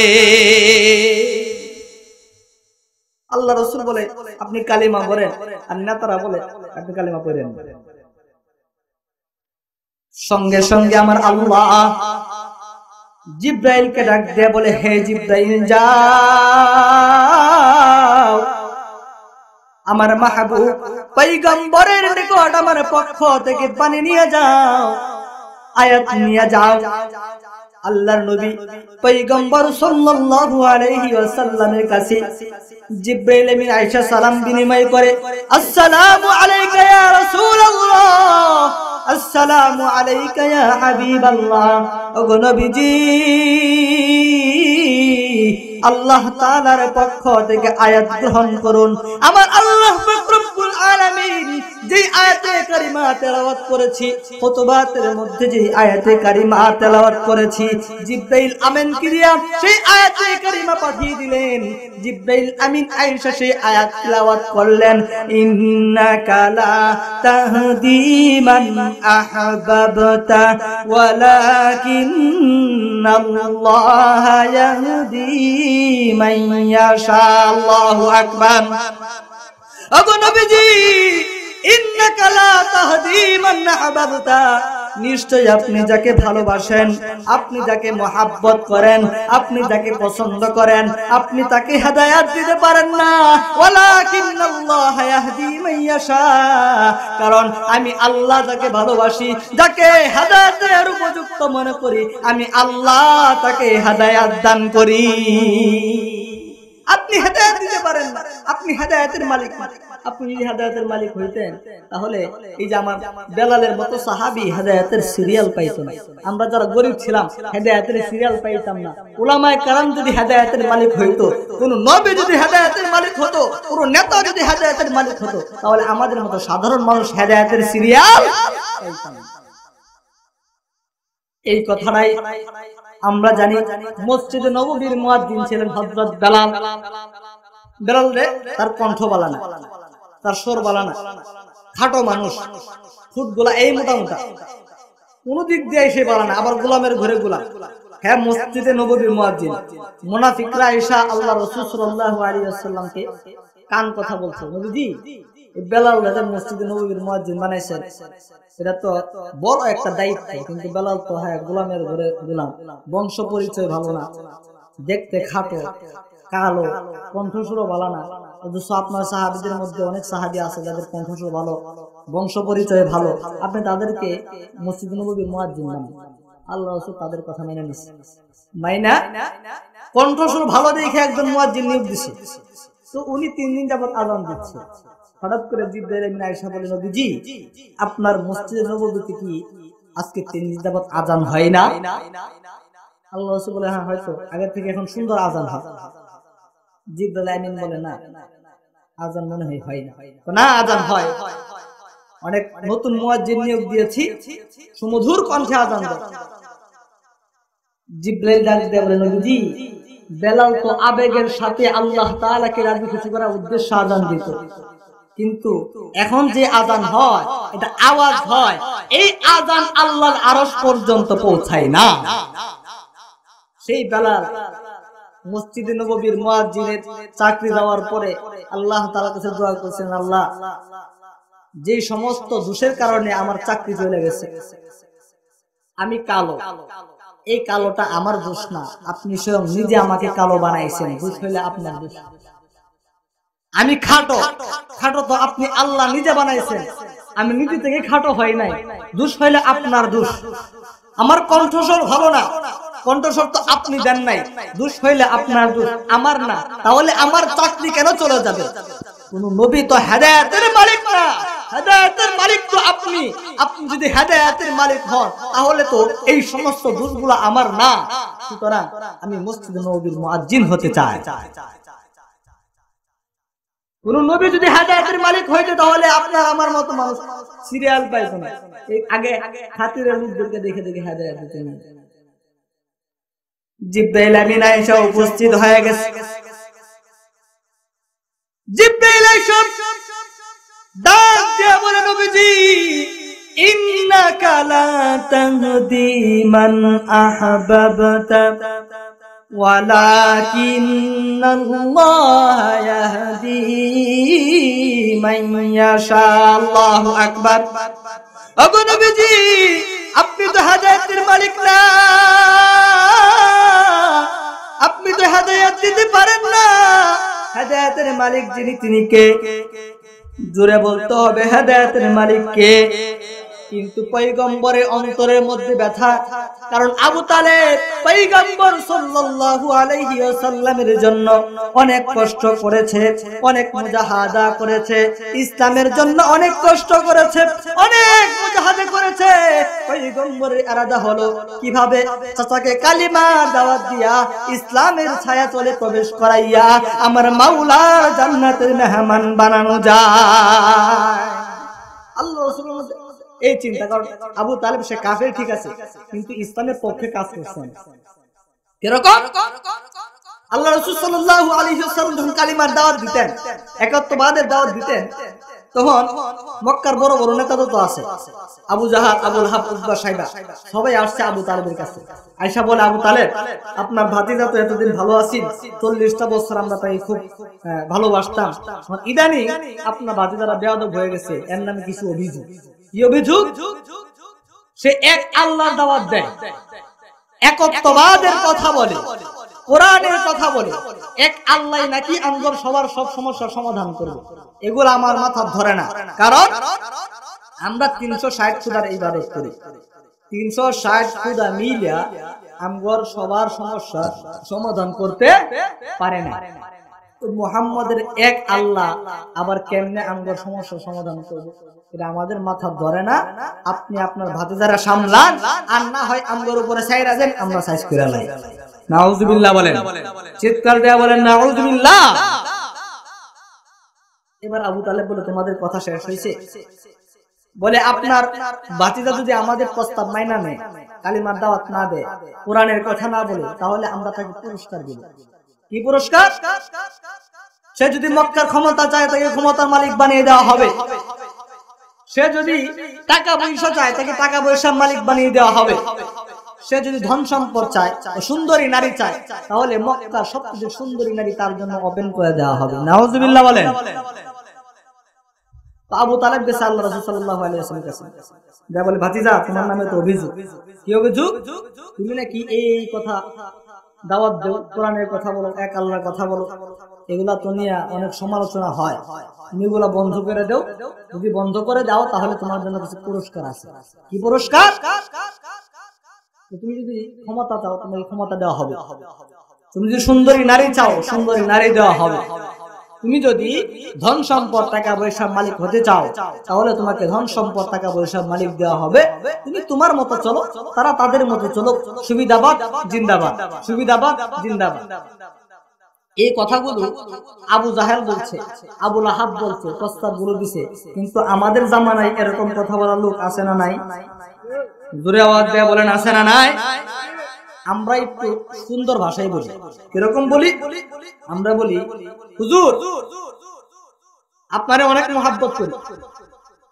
আল্লাহ রাসূল বলে আপনি কালিমা পড়েন, আর নেতারা বলে আপনি কালিমা পড়েন। সঙ্গে সঙ্গে আমার আল্লাহ জিব্রাইলকে ডাক দিয়ে বলে, হে জিব্রাইল, যাও আমার মাহবুব পয়গম্বরের নিকট আমার পক্ষ থেকে পানি নিয়ে যাও, আয়াত নিয়ে যাও। আল্লাহর নবী পয়গম্বর সাল্লাল্লাহু আলাইহি ওয়াসাল্লামের কাছে জিব্রাইল আমিন আয়েশা সালাম বিনিময় করে, আসসালামু আলাইকা ইয়া রাসূলুল্লাহ, আসসালামু আলাইকা ইয়া হাবিবাল্লাহ। ওগো নবীজি, আল্লাহ তাআলার পক্ষ থেকে আয়াত গ্রহণ করুন। আমার আল্লাহ পাক রব্বুল আলামিন যে আয়াতে কারিমা তেলাওয়াত করেছি, খুতবাতের মধ্যে যে আয়াতে কারিমা তেলাওয়াত করেছি, জিব্রাইল আমিন ক্রিয়া সেই আয়াতে কারিমা পাঠিয়ে দিলেন। জিব্রাইল আমিন আয়েশা সেই আয়াত তেলাওয়াত করলেন, ইন্নাকা লা তাহদি মান আহবাবতা ওয়ালাকিন্নাল্লাহ ইয়াহদি মান ইয়াশা। আল্লাহু আকবার। ওগো নবীজি, ইন্নাকা লা তাহদি মান আহবাবতা, নিশ্চয় আপনি যাকে ভালোবাসেন, আপনি যাকে মহাব্বত করেন, আপনি যাকে পছন্দ করেন, আপনি তাকে হেদায়েত দিতে পারেন না। ওয়ালাকিন্নাল্লাহ ইয়াহদি মান ইয়াশা, কারণ আমি আল্লাহ যাকে ভালোবাসি, যাকে হেদায়েতের উপযুক্ত মনে করি, আমি আল্লাহ তাকে হেদায়েত দান করি। আপনি হেদায়েত দিতে পারেন না, আপনি হেদায়েতের মালিক না। আপনি যদি হেদায়েতের মালিক হইতেন, তাহলে এই যে আমার বেলালের মতো সাহাবী হেদায়েতের সিরিয়াল পাইতো না। আমরা যারা গরিব ছিলাম হেদায়েতের সিরিয়াল পাইতাম না। উলামায়ে কেরাম যদি হেদায়েতের মালিক হইতো, কোন নবী যদি হেদায়েতের মালিক হতো, কোন নেতা যদি হেদায়েতের মালিক হতো, তাহলে আমাদের মতো সাধারণ মানুষ হেদায়েতের সিরিয়াল পাইতাম না। এই কথাটাই আমরা জানি। মসজিদে নববীর মুয়াজ্জিন ছিলেন হযরত বেলাল। বেলাল রে তার কণ্ঠ বালা না, তার স্বর বালা না, খাটো মানুষ, ফুটগুলা এই মোটা মোটা, কোন দিক দিয়ে এসে বালা না, আবার গোলামের ঘরে গোলাম। হ্যাঁ, মসজিদে নববীর মুয়াজ্জিন। মুনাফিকরা এসে আল্লাহ রাসূল সাল্লাল্লাহু আলাইহি ওয়াসাল্লামকে কান কথা বলছে, নবীজি বেলাল রাজা মসজিদে নববীর মুয়াজ্জিন বানাইছেন, এটা তো বড় একটা দায়িত্ব। কিন্তু বেলাল তো গোলামের ঘরে গোলাম, বংশ পরিচয় ভালো না, দেখতে খাটো, কালো, কণ্ঠস্বরও ভালো না। অথচ আপনার সাহাবীদের মধ্যে অনেক সাহাবী আছে যাদের কণ্ঠস্বর ভালো, বংশ পরিচয় ভালো, আপনি তাদেরকে মসজিদে নববীর মুয়াজ্জিন বানান। আল্লাহ রাসূল তাদের কথা মেনে নিছে, মাইনা কণ্ঠস্বর ভালো দেখে একজন মুয়াজ্জিন নিয়োগ দিছে। তো উনি 3 দিন যাবত আযান দিচ্ছে। হঠাৎ করে জিবরাইল আমিন আয়েশা বলেন, নবীজি আপনার মসজিদে নববীতে কি আজকে 3 দিন যাবত আযান হয় না? আল্লাহ রাসূল বলে, হ্যাঁ হয়তো, আগে থেকে এখন সুন্দর আযান হয়। জিবরাইল আমিন বলে, না আযান মনে হয় না। না আযান হয়, অনেক নতুন মুয়াজ্জিন নিয়োগ দিয়েছি, সুমধুর কণ্ঠে আযান দেয়। জিবরাইল ডাক দিয়ে বলে, নবীজি বেলাল তো আবেগের সাথে আল্লাহ তাআলাকে রাজি খুশি করার উদ্দেশ্যে আযান দিত, কিন্তু এখন যে আযান হয় এটা আওয়াজ হয়, এই আযান আল্লাহর আরশ পর্যন্ত পৌঁছায় না। সেই বেলাল মসজিদে নববীর মুয়াজ্জিনের চাকরি দেওয়ার পরে আল্লাহ তাআলার কাছে দোয়া করেছেন, আল্লাহ যে সমস্ত দোষের কারণে আমার চাকরি চলে গেছে, আমি কালো, এই কালোটা আমার দোষ না, আপনি স্বয়ং নিজে আমাকে কালো বানাইছেন, দোষ হইলে আপনার দোষ। আমি খাটো, খাটো তো আপনি আল্লাহ নিজে বানাইছেন, আমি নিজে থেকে খাটো হই নাই, দোষ হইলে আপনার দোষ। আমার কণ্ঠস্বর ভালো না, কণ্ঠস্বর তো আপনি দেন নাই, দোষ হইলে আপনার দোষ, আমার না। তাহলে আমার চাকরি কেন চলে যাবে? কোন নবী তো হেদায়েতের মালিক না, হেদায়েতের মালিক তো আপনি। আপনি যদি হেদায়েতের মালিক হন তাহলে তো এই সমস্ত দোষগুলো আমার না। সুতরাং আমি মসজিদে নববীর মুয়াজ্জিন হতে চাই। কোন নবী যদি হেদায়েতের মালিক হইতো তাহলে আপনার আমার মতো মানুষ সিরিয়াল পাইতো না, আগে খাতিরের লোকদেরকে দেখে দেখে হেদায়েত দিতেন। জিবরাইল আমিন আয়েশা উপস্থিত হয়ে গেছে। জিবরাইল আয়েশা ডাক দিয়ে বলে, নবীজি ইন্নাকা লা তাহদি মান আহবাবতা ওয়ালাকিন্নাল্লাহা ইয়াহদি মান ইয়াশা। আল্লাহু আকবার। ওগো নবীজি আপনি তো হেদায়েতের মালিক না, আপনি তো হেদায়েত দিতে পারেন না। হেদায়েতের মালিক যিনি তিনি কে? জোরে বলতে হবে, হেদায়েতের মালিক কে? কিন্তু পয়গম্বরের অন্তরের মধ্যে ব্যথা, কারণ আবু তালেব পয়গম্বর সাল্লাল্লাহু আলাইহি ওয়াসাল্লামের জন্য অনেক কষ্ট করেছে, অনেক মুজাহাদা করেছে, ইসলামের জন্য অনেক কষ্ট করেছে, অনেক মুজাহাদা করেছে। পয়গম্বরের ইরাদা হলো কিভাবে চাচাকে কালিমার দাওয়াত দিয়া ইসলামের ছায়া তলে প্রবেশ করাইয়া আমার মাওলার জান্নাতের মেহমান বানানো যায়। আল্লাহ রাসূল এই চিন্তা করেন, আবু তালেব সে কাফের ঠিক আছে, কিন্তু ইসলামের পক্ষে কাজ করছেন। কিরকম? আল্লাহ রাসূল সাল্লাল্লাহু আলাইহি ওয়াসাল্লাম যখন কালিমার দাওয়াত দিতেন, একাত্মবাদের দাওয়াত দিতেন, তখন মক্কার বড় বড় নেতা তো আছে, আবু জাহাল, আবুল হাব, উতবা, সাইবা, সবাই আসছে আবু তালেবের কাছে। আয়েশা বলে, আবু তালেব আপনার ভাতিজা তো এতদিন ভালো আছেন, 40টা বছর আমরা তাই খুব ভালোবাসতাম, ইদানিং আপনার ভাতিজারা বেয়াদব হয়ে গেছে, এর নামে কিছু অভিযোগ। কি অভিযোগ? সে এক আল্লাহর দাওয়াত দেয়, একত্ববাদের কথা বলে, কোরআনের কথা বলে, এক আল্লাহ নাকি আমগর সবার সব সমস্যার সমাধান করবে। এগুলো আমার মাথা ধরে না, কারণ আমরা 360 খুদার ইবাদত করি, 360 খুদা মিলিয়া আমগর সবার সমস্যা সমাধান করতে পারে না। মুহাম্মাদের এক আল্লাহ আবার কেমনে আমগর সমস্যার সমাধান করবে, এটা আমাদের মাথা ধরে না। আপনি আপনার ভাতিজারা সামলান, আর না হয় আমগর উপরে ছাইরা দেন, আমরা সাইজ করে লাই। নাউযুবিল্লাহ বলেন, চিৎকার দেয়া বলেন নাউযুবিল্লাহ। এবার আবু তালেব বলে, তোমাদের কথা শেষ হয়েছে? বলে, আপনার ভাতিজা যদি আমাদের প্রস্তাব মাইনা নেয়, কালিমার দাওয়াত না দেয়, কোরআনের কথা না বলে, তাহলে আমরা তাকে পুরস্কার দিব। কি পুরস্কার? সে যদি মক্কার ক্ষমতা চায় তাকে ক্ষমতার মালিক বানিয়ে দেওয়া হবে, সে যদি টাকা পয়সা চায় তাকে টাকা পয়সার মালিক বানিয়ে দেওয়া হবে, সে যদি ধন সম্পদ চায়, সুন্দরী নারী চায়, তাহলে মক্কার সবচেয়ে সুন্দরী নারী তার জন্য ওপেন করে দেওয়া হবে। নাউযুবিল্লাহ বলেন। আবু তালেব গেছে আল্লাহ রাসূল সাল্লাল্লাহু আলাইহি ওয়াসাল্লামের কাছে, যা বলে ভাতিজা তোমার নামে তো অভিযোগ। কি অভিযোগ? তুমি নাকি এই কথা দাওয়াত দাও, কোরআনের কথা বলো, এক আল্লাহর কথা বলো, এগুলা তো নিয়ে অনেক সমালোচনা হয়, তুমি এগুলা বন্ধ করে দাও। যদি বন্ধ করে দাও তাহলে তোমার জন্য কিছু পুরস্কার আছে। কি পুরস্কার? তুমি যদি ক্ষমতা চাও তোমাকে ক্ষমতা দেওয়া হবে, তুমি যদি সুন্দরী নারী চাও সুন্দরী নারী দেওয়া হবে, তুমি যদি ধন সম্পদ টাকা পয়সার মালিক হতে চাও তাহলে তোমাকে ধন সম্পদ টাকা পয়সার মালিক দেওয়া হবে। তুমি তোমার মতো চলো, তারা তাদের মতো চলো। সুবিধাবাদ জিন্দাবাদ, সুবিধাবাদ জিন্দাবাদ। এই কথাগুলো আবু জাহেল বলছে, আবু লাহাব বলছে, প্রস্তাব গুলো দিছে। কিন্তু আমাদের জামানায় এরকম কথা বলার লোক আছে না নাই? জোরে আওয়াজ দিয়ে বলেন আছে না নাই? আমরা একটু সুন্দর ভাষায় বলি। কিরকম বলি? আমরা বলি, হুজুর আপনারে অনেক মহাব্বত করি,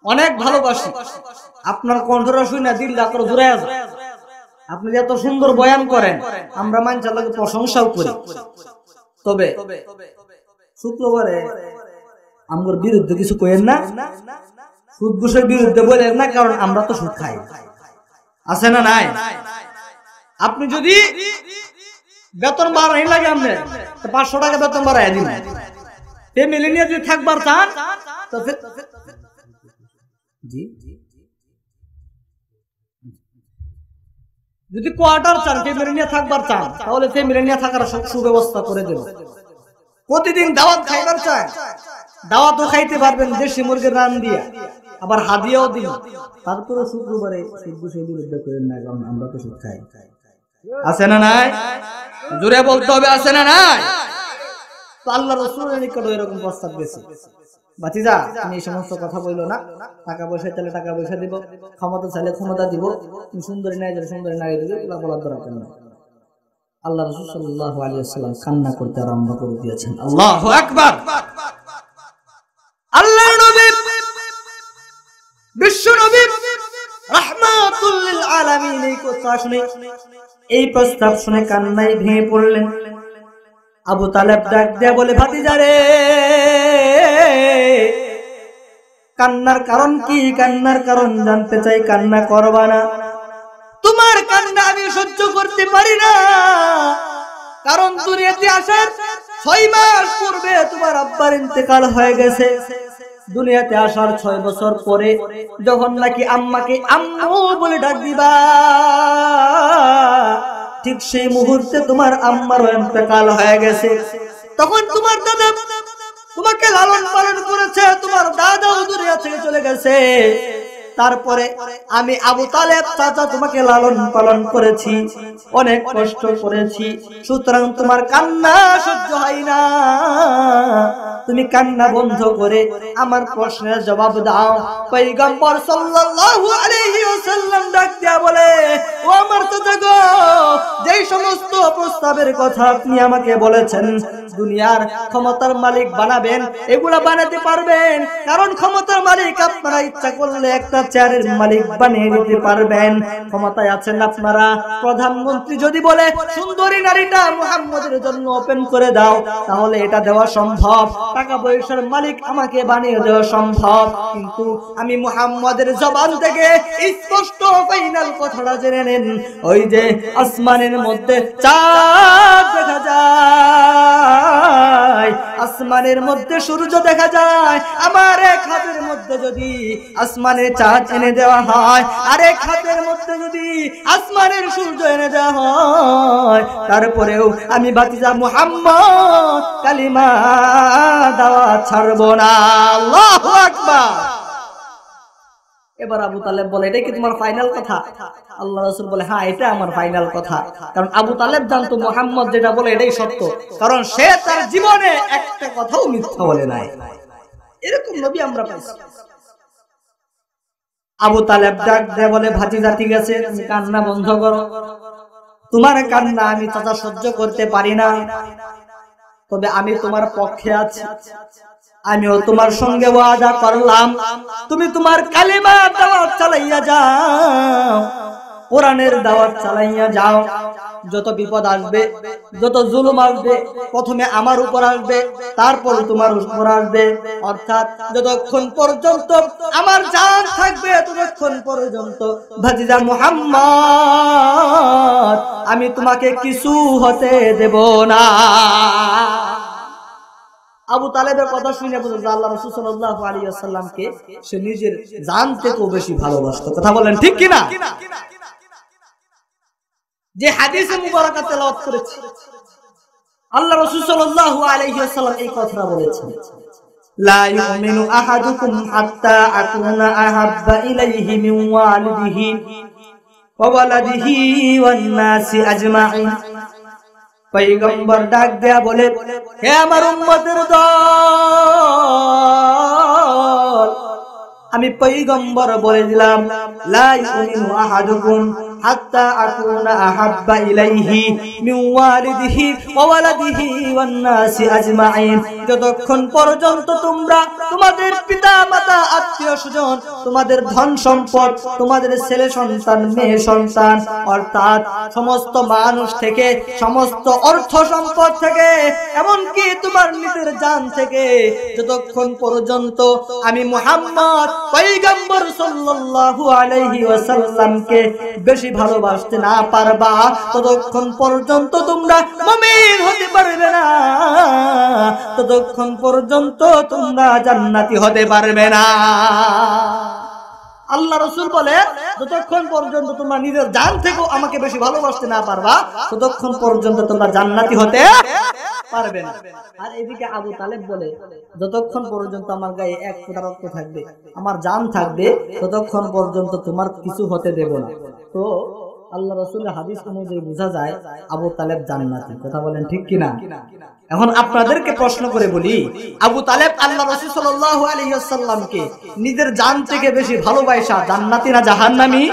অনেক ভালোবাসি, আপনার কণ্ঠটা শুনে দিলটা করে জুড়ে যায়, আপনি এত সুন্দর বয়ান করেন, আমরা মানুষের লোকের প্রশংসাও করি। তবে শুক্রবারে আমার বিরুদ্ধে কিছু কইেন না, সুদ ঘুষের বিরুদ্ধে বলেন না, কারণ আমরা তো সুদ খাই। আছে না নাই? আপনি যদি বেতন বাড়াই লাগে আপনি 500 টাকা বেতন বাড়াই দিন, ফ্যামিলি নিয়ে যদি থাকবার চান যদি কোয়ার্টার চান, ফ্যামিলি নিয়ে থাকবার চান, তাহলে ফ্যামিলি নিয়ে থাকার সুব্যবস্থা করে দেব। প্রতিদিন দাওয়াত খাইবার চান, দাওয়াতও খাইতে পারবেন দেশি মুরগির রান দিয়ে, আবার হাদিয়াও দিন। তারপরে শুক্রবারে সুদ ঘুষের বিরুদ্ধে করেন না, কারণ আমরা তো সুদ খাই। আছে না নাই? জোরে বলতে হবে, আছে না নাই? তো আল্লাহ রাসূলের নিকট এরকম প্রস্তাব দিয়েছে, ভাতিজা তুমি এই সমস্ত কথা বললো না, টাকা পয়সা চাইলে টাকা পয়সা দিব, ক্ষমতা চাইলে ক্ষমতা দিব, তুমি সুন্দরী নাই চাইলে সুন্দরী নাই দিব, এগুলো বলার দরকার নেই। আল্লাহ রাসূল সাল্লাল্লাহু আলাইহি ওয়াসাল্লাম কান্না করতে আরম্ভ করে দিয়েছেন। আল্লাহু আকবার। আল্লাহর নবী বিশ্ব নবী রাহমাতুল লিল আলামিন এই কথা শুনে, এই প্রস্তাব শুনে কান্নায় ভেঙে পড়লেন। আবু তালেব ডাক দেয়া বলে, ভাতিজা রে, কান্নার কারণ কি? কান্নার কারণ জানতে চাই, কান্না করবা না। তোমার কান্না আমি সহ্য করতে পারি না, কারণ দুনিয়াতে আসার 6 মাস পূর্বে তোমার আব্বার ইন্তেকাল হয়ে গেছে। দুনিয়াতে আসার 6 বছর পরে যখন নাকি আম্মাকে আম্মু বলে ডাক দিবা, ঠিক সেই মুহূর্তে তোমার আম্মার ইন্তেকাল হয়ে গেছে। তখন তোমার দাদা তোমাকে লালন পালন করেছে, তোমার দাদাও দুনিয়া থেকে চলে গেছে। তারপরে আমি আবু তালেব চাচা তোমাকে লালন পালন করেছি, অনেক কষ্ট করেছি, সুতরাং তোমার কান্না সহ্য হয় না। তুমি কান্না বন্ধ করে আমার প্রশ্নের জবাব দাও। পয়গম্বর সাল্লাল্লাহু আলাইহি ওয়াসাল্লাম ডাক দিয়া বলে, ও আমার চাচা গো, যেই সমস্ত প্রস্তাবের কথা আপনি আমাকে বলেছেন, দুনিয়ার ক্ষমতার মালিক বানাবেন, এগুলা বানাতে পারবেন, কারণ ক্ষমতার মালিক আপনারা ইচ্ছা করলে একটা চেয়ারের মালিক বানিয়ে নিতে পারবেন। ক্ষমতায় আছেন আপনারা। প্রধানমন্ত্রী যদি বলে সুন্দরী নারীটা মুহাম্মদের জন্য ওপেন করে দাও, তাহলে এটা দেওয়া সম্ভব। টাকা পয়সার মালিক আমাকে বানিয়ে দেওয়া সম্ভব। কিন্তু আমি মুহাম্মদের জবান থেকে স্পষ্ট ফাইনাল কথাটা জেনে নেন, ওই যে আসমানের মধ্যে চাঁদ দেখা যায়, আসমানের মধ্যে সূর্য দেখা যায়, আমার এক হাতের মধ্যে যদি আসমানের চাঁদ এনে দেওয়া হয়, আর এক হাতের মধ্যে যদি আসমানের সূর্য এনে দেওয়া হয়, তারপরেও আমি ভাতিজা মুহাম্মদ কালিমা দাওয়াত ছাড়ব না। আল্লাহু আকবার। এবার আবু তালেব বলে, এটা কি তোমার ফাইনাল কথা? আল্লাহ রাসূল বলে, হ্যাঁ এটা আমার ফাইনাল কথা। কারণ আবু তালেব জানতো মুহাম্মদ যেটা বলে এটাই সত্য, কারণ সে তার জীবনে একটা কথাও মিথ্যা বলে নাই। এরকম নবী আমরা পাইছি। আবু তালেব ডাক দিয়ে বলে, ভাতিজা ঠিক আছে, তুমি কান্না বন্ধ করো, তোমার কান্না আমি চাচা সহ্য করতে পারি না, তবে আমি তোমার পক্ষে আছি। আমিও তোমার সঙ্গে ওয়াদা করলাম, তুমি তোমার কালিমা দাওয়াত চালাইয়া যাও, কোরআনের দাওয়াত চালাইয়া যাও। যত বিপদ আসবে, যত জুলুম আসবে, প্রথমে আমার উপর আসবে, তারপর তোমার উপর আসবে। অর্থাৎ যতক্ষণ পর্যন্ত আমার জান থাকবে ততক্ষণ পর্যন্ত ভাতিজা মুহাম্মদ আমি তোমাকে কিছু হতে দেব না। আবু তালেবের কথা শুনে বুঝলেন যে আল্লাহ রাসূল সাল্লাল্লাহু আলাইহি ওয়াসাল্লামকে সে নিজের জান থেকেও বেশি ভালোবাসতো। কথা বলেন ঠিক কিনা? যে হাদিসে মুবারাকা তেলাওয়াত করেছি, আল্লাহ রাসূল সাল্লাল্লাহু আলাইহি ওয়াসাল্লাম এই কথা বলেছেন, লা ইউমিনু আহাদুকুম হাত্তা আকুনা আহাব্বা ইলাইহি মিন ওয়ালিদিহি ওয়া ওয়ালাদিহি ওয়ান নাসি আজমাইন। পয়গম্বর ডাক দেয়া বলে, হে আমার উম্মতের দল, আমি পয়গম্বর বলে দিলাম, লা ইউমিনু আহাদুকুম হাত্তা আকুনা আহাব্বা ইলাইহি মিন ওয়ালিদিহি ওয়া ওয়ালাদিহি ওয়ান নাসি আজমাইন। যতক্ষণ পর্যন্ত তোমরা তোমাদের পিতা মাতা আত্মীয় স্বজন, তোমাদের ধন সম্পদ, তোমাদের ছেলে সন্তান মেয়ে সন্তান অর্থাৎ সমস্ত মানুষ থেকে, সমস্ত অর্থ সম্পদ থেকে, এমনকি তোমার নিজের জান থেকে যতক্ষণ পর্যন্ত আমি মুহাম্মদ পয়গম্বর সাল্লাল্লাহু আলাইহি ওয়াসাল্লামকে বেশি ভালোবাসতে না পারবা ততক্ষণ পর্যন্ত তোমরা মুমিন হতে পারবে না, ততক্ষণ পর্যন্ত তোমরা জান্নাতি হতে পারবে না। আল্লাহ রাসূল বলে, যতক্ষণ পর্যন্ত তোমরা নিজের জান থেকেও আমাকে বেশি ভালোবাসতে না পারবা ততক্ষণ পর্যন্ত তোমরা জান্নাতি হতে পারবে না। আর এদিকে আবু তালেব বলে, যতক্ষণ পর্যন্ত আমার গায়ে এক ফোঁটা রক্ত থাকবে, আমার জান থাকবে, ততক্ষণ পর্যন্ত তোমার কিছু হতে দেব না। তো আল্লাহ রাসূলের হাদিস অনুযায়ী বোঝা যায় আবু তালেব জান্নাতি। কথা বলেন ঠিক কিনা? এখন আপনাদেরকে প্রশ্ন করে বলি, আবু তালেব আল্লাহ রাসূল সাল্লাল্লাহু আলাইহি ওয়াসাল্লামকে নিজের জান থেকে বেশি ভালোবাসা জান্নাতি না জাহান্নামী?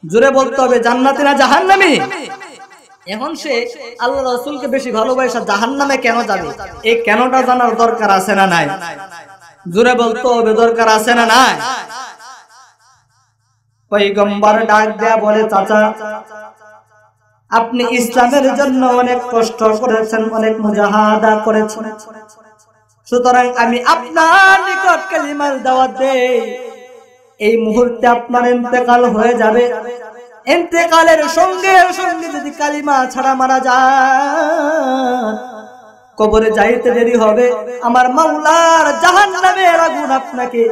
জোরে বলতে হবে, জান্নাতি না জাহান্নামী? এখন সে আল্লাহ রাসূলকে বেশি ভালোবাসা জাহান্নামে কেন যাবে? এই কেনটা জানার দরকার আছে না নাই? জোরে বলতে হবে, দরকার আছে না নাই? পয়গম্বর ডাক দেয়া বলে, চাচা আপনি ইসলামের জন্য অনেক কষ্ট করেছেন, অনেক মুজাহাদা করেছেন, সুতরাং আমি আপনার নিকট কালিমার দাওয়াত দেই। এই মুহূর্তে আপনার ইন্তেকাল হয়ে যাবে, ইন্তেকালের সঙ্গে সঙ্গে যদি কালিমা ছাড়া মারা যায়, কবরে যাইতে দেরি হবে, আমার মাওলার জাহান্নামের আগুন আপনাকে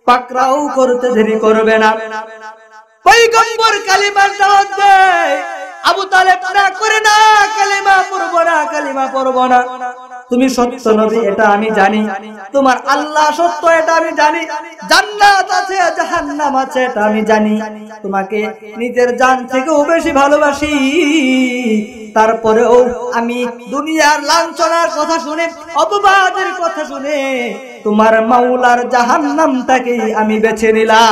পাকড়াও করতে দেরি করবে না। পয়গম্বর কালিমার দাওয়াত দেয়, আবু তালেব না করে না, কালিমা পড়বো না, কালিমা পড়বো না। তুমি সত্য নবী এটা আমি জানি, তোমার আল্লাহ সত্য এটা আমি জানি, জান্নাত আছে জাহান্নাম আছে এটা আমি জানি, তোমাকে নিজের জান থেকেও বেশি ভালোবাসি। তারপরেও আমি দুনিয়ার লাঞ্ছনার কথা শুনে, অপবাদের কথা শুনে তোমার মাওলার জাহান্নামটাকে আমি বেছে নিলাম।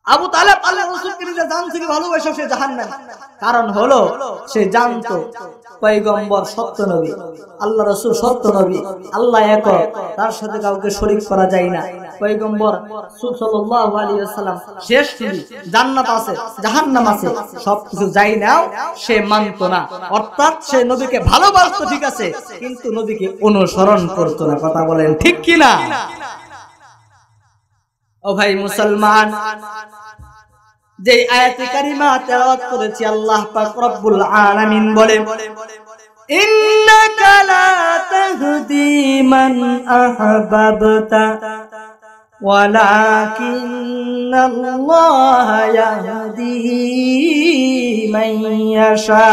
আবু তালেব আল্লাহ রাসূলকে নিজের জান থেকে ভালোবাসে সে জাহান্নামী। কারণ হলো সে জানতো পয়গম্বর সত্য নবী, আল্লাহ রাসূল সত্য নবী, আল্লাহ এক, তার সাথে কাউকে শরীক করা যায় না। পয়গম্বর সাল্লাল্লাহু আলাইহি ওয়াসাল্লাম শেষ নবী, জান্নাত আছে জাহান্নাম আছে সবকিছু যাই নাও সে মানতো না। অর্থাৎ সে নবীকে ভালোবাসতো ঠিক আছে, কিন্তু নবীকে অনুসরণ করতো না। কথা বলেন ঠিক কিনা? ও ভাই মুসলমান, যে আয়াতে কারিমা তেলাওয়াত করেছি, আল্লাহ পাক রব্বুল আলামিন বলে, ইন্নাকা লা তাহদি মান আহবাবতা ওয়ালাকিন্নাল্লাহ ইয়াহদি মান ইয়াশা।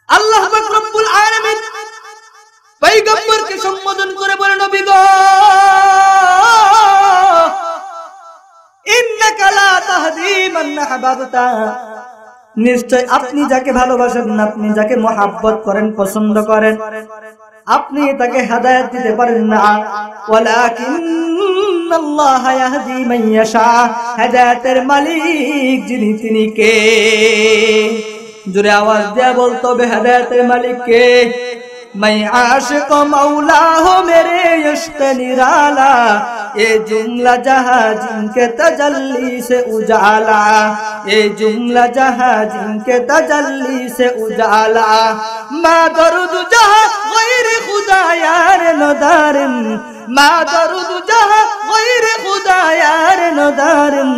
আল্লাহ পাক রব্বুল আলামিন পয়গম্বরকে সম্বোধন করে বলে, নবী গো, ইন্নাকা লা তাহদি মান আহবাবতা, নিশ্চয় আপনি যাকে ভালোবাসেন, আপনি যাকে মহব্বত করেন, পছন্দ করেন, আপনি তাকে হেদায়েত দিতে পারেন না। ওয়ালাকিন্নাল্লাহ ইয়াহদি মান ইয়াশা, হেদায়েতের মালিক যিনি তিনি কে? জোরে আওয়াজ দিয়ে বলতে হবে, হেদায়েতের মালিক কে? मैं आशिक मौला हो मेरे इश्क निराला, ये जुमला जहां जिनके तजल्ली से उजाला, ये जुमला जहां जिनके तजल्ली से उजाला। मा दर्द जहां गैर खुदा यार नदारिम, मा दर्द जहां गैर खुदा यार नदारिम,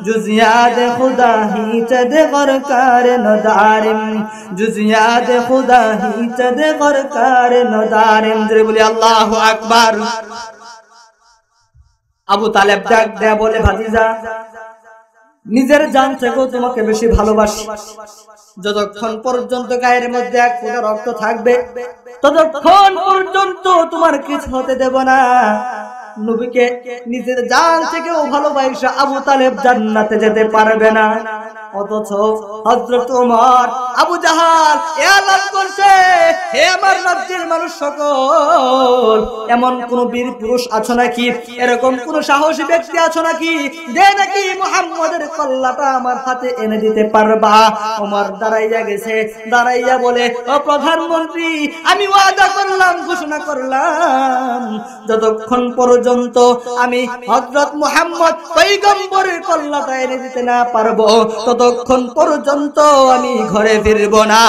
जुज़ याद खुदा ही चद गरकार नदारिम, जुज़ याद खुदा ही चद गरकार नदारिम। जरे बोले अल्लाहु আকবার। আবু তালেব ডাক দেয়া বলে, ভাতিজা নিজের জান থেকেও তোমাকে বেশি ভালোবাসি। যতক্ষণ পর্যন্ত গায়ের মধ্যে এক ফোঁটা রক্ত থাকবে ততক্ষণ পর্যন্ত তোমার কিছু হতে দেব না। নবীকে নিজের জান থেকেও ভালোবাসা আবু তালেব জান্নাতে যেতে পারবে না। অথচ হযরত ওমর আবু জাহাল এলান করছে, হে আমার রাজ্যের মানুষ সকল, এমন কোন বীর পুরুষ আছো নাকি, এরকম কোন সাহসী ব্যক্তি আছো নাকি, যে নাকি মুহাম্মদের কল্লাটা আমার হাতে এনে দিতে পারবা। ওমর দাঁড়াইয়া গেছে, দাঁড়াইয়া বলে, ও প্রধানমন্ত্রী, আমি ওয়াদা করলাম, ঘোষণা করলাম, যতক্ষণ পর্যন্ত আমি হযরত মুহাম্মদ পয়গম্বরের কল্লাটা এনে দিতে না পারবো ততক্ষণ পর্যন্ত আমি ঘরে ফিরব না।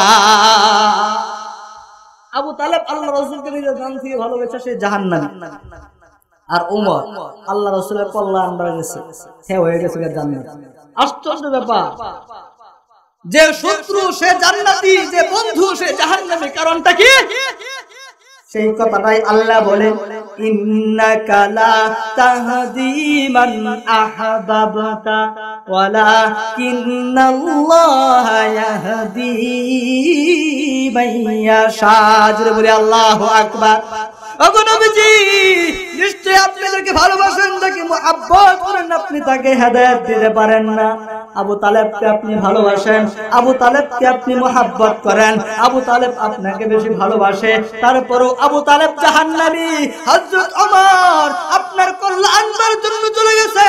আবু তালেব আল্লাহ রাসূলকে নিজের জান থেকে ভালোবেসে সে জাহান্নামী, আর ওমর আল্লাহ রাসূলের কল্লা আনবার গেছে, সে হয়ে গেছে জান্নাত। আশ্চর্য ব্যাপার, যে শত্রু সে জান্নাতি, যে বন্ধু সে জাহান্নামী। কারণটা কি? সেই কথাটাই আল্লাহ বলে, ইন্নাকা লা তাহদি মান আহবাবতা ওয়ালাকিন্নাল্লাহা ইয়াহদি মান ইয়াশা। জোরে বলি আল্লাহু আকবার। ওগো নবীজি, নিশ্চয় আপনি যাকে ভালোবাসেন, যাকে মুহাব্বত করেন, আপনি তাকে হেদায়েত দিতে পারেন না। আবু তালেবকে আপনি ভালোবাসেন, আবু তালেবকে আপনি মুহাব্বত করেন, আবু তালেব আপনাকে বেশি ভালোবাসে, তারপরও আবু তালেব জাহান্নামী। হযরত ওমর আপনার কল্লা আনবার জন্য চলে গেছে,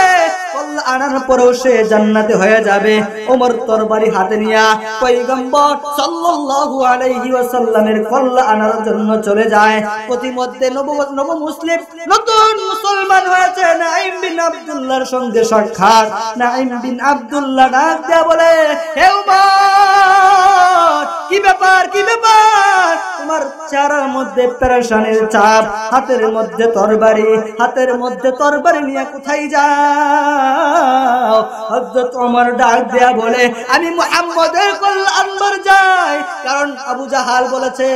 কল্লা আনার পরেও সে জান্নাতে হয়ে যাবে। ওমর তরবারি হাতে নিয়ে পয়গম্বর সাল্লাল্লাহু আলাইহি ওয়াসাল্লামের কল্লা আনার জন্য চলে যায়। প্রতিমধ্যে নব মুসলিম নতুন মুসলমান হয়েছে নাঈম বিন আব্দুল্লাহর সঙ্গে সাক্ষাৎ। নাঈম বিন আব্দুল্লাহ ডাক দেয়া বলে, হে ওমর, কি ব্যাপার, কি ব্যাপার? তোমার চেহারার মধ্যে পেরেশানির ছাপ, হাতের মধ্যে তরবারি, হাতের মধ্যে তরবারি নিয়ে কোথায় যাও? হযরত ওমর ডাক দেয়া বলে, আমি মুহাম্মদের কল্লা আনবার যাই। কারণ আবু জাহাল বলেছে,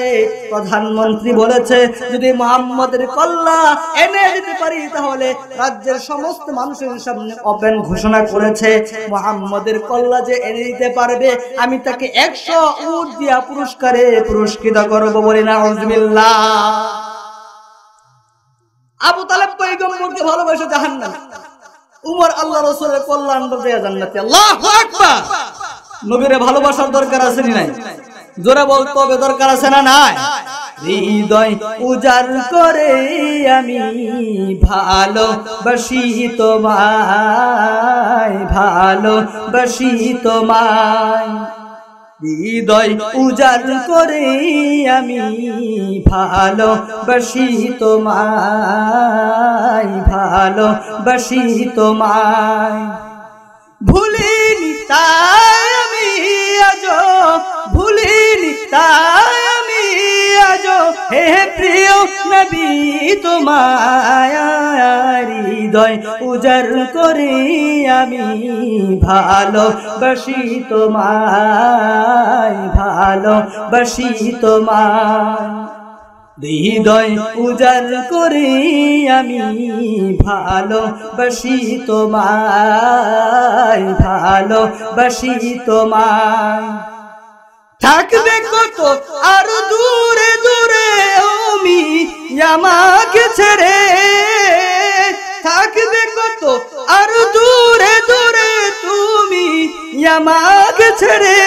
প্রধানমন্ত্রী বলেছে, যদি মুহাম্মদের কল্লা এনে দিতে পারি তাহলে রাজ্যের সমস্ত মানুষের সামনে ওপেন ঘোষণা করেছে, মুহাম্মদের কল্লা যে এনে দিতে পারবে আমি তাকে 100 উট দিয়া পুরস্কারে পুরস্কৃত করব। বলি নাউযুবিল্লাহ। আবু তালেব পয়গম্বরকে ভালোবাসে জাহান্নামী, উমর আল্লাহ রাসূলের কল্লা আনবার যায় জান্নাতে। আল্লাহু আকবার। নবীর ভালোবাসার দরকার আছে কি নাই? জোরে বলতে হবে, দরকার আছে না নাই? হৃদয় উজাড় করে আমি ভালোবাসি তোমায়, ভালোবাসি তোমায়। হৃদয় উজাড় করে আমি ভালোবাসি তোমায়, ভালোবাসি তোমায়। ভুলিনি তাই আমি আজো, ভুলিনি তাই আমি আজো, হে প্রিয় নবী তোমায়। হৃদয় উজাড় করে আমি ভালোবাসি তোমায়, ভালোবাসি তোমায়। হৃদয় উজাড় করে আমি ভালোবাসি তোমায়, ভালোবাসি তোমায়। থাকবে কত আর দূরে দূরে তুমি আমাকে ছেড়ে, থাকবে কত আর দূরে দূরে তুমি আমাকে ছেড়ে।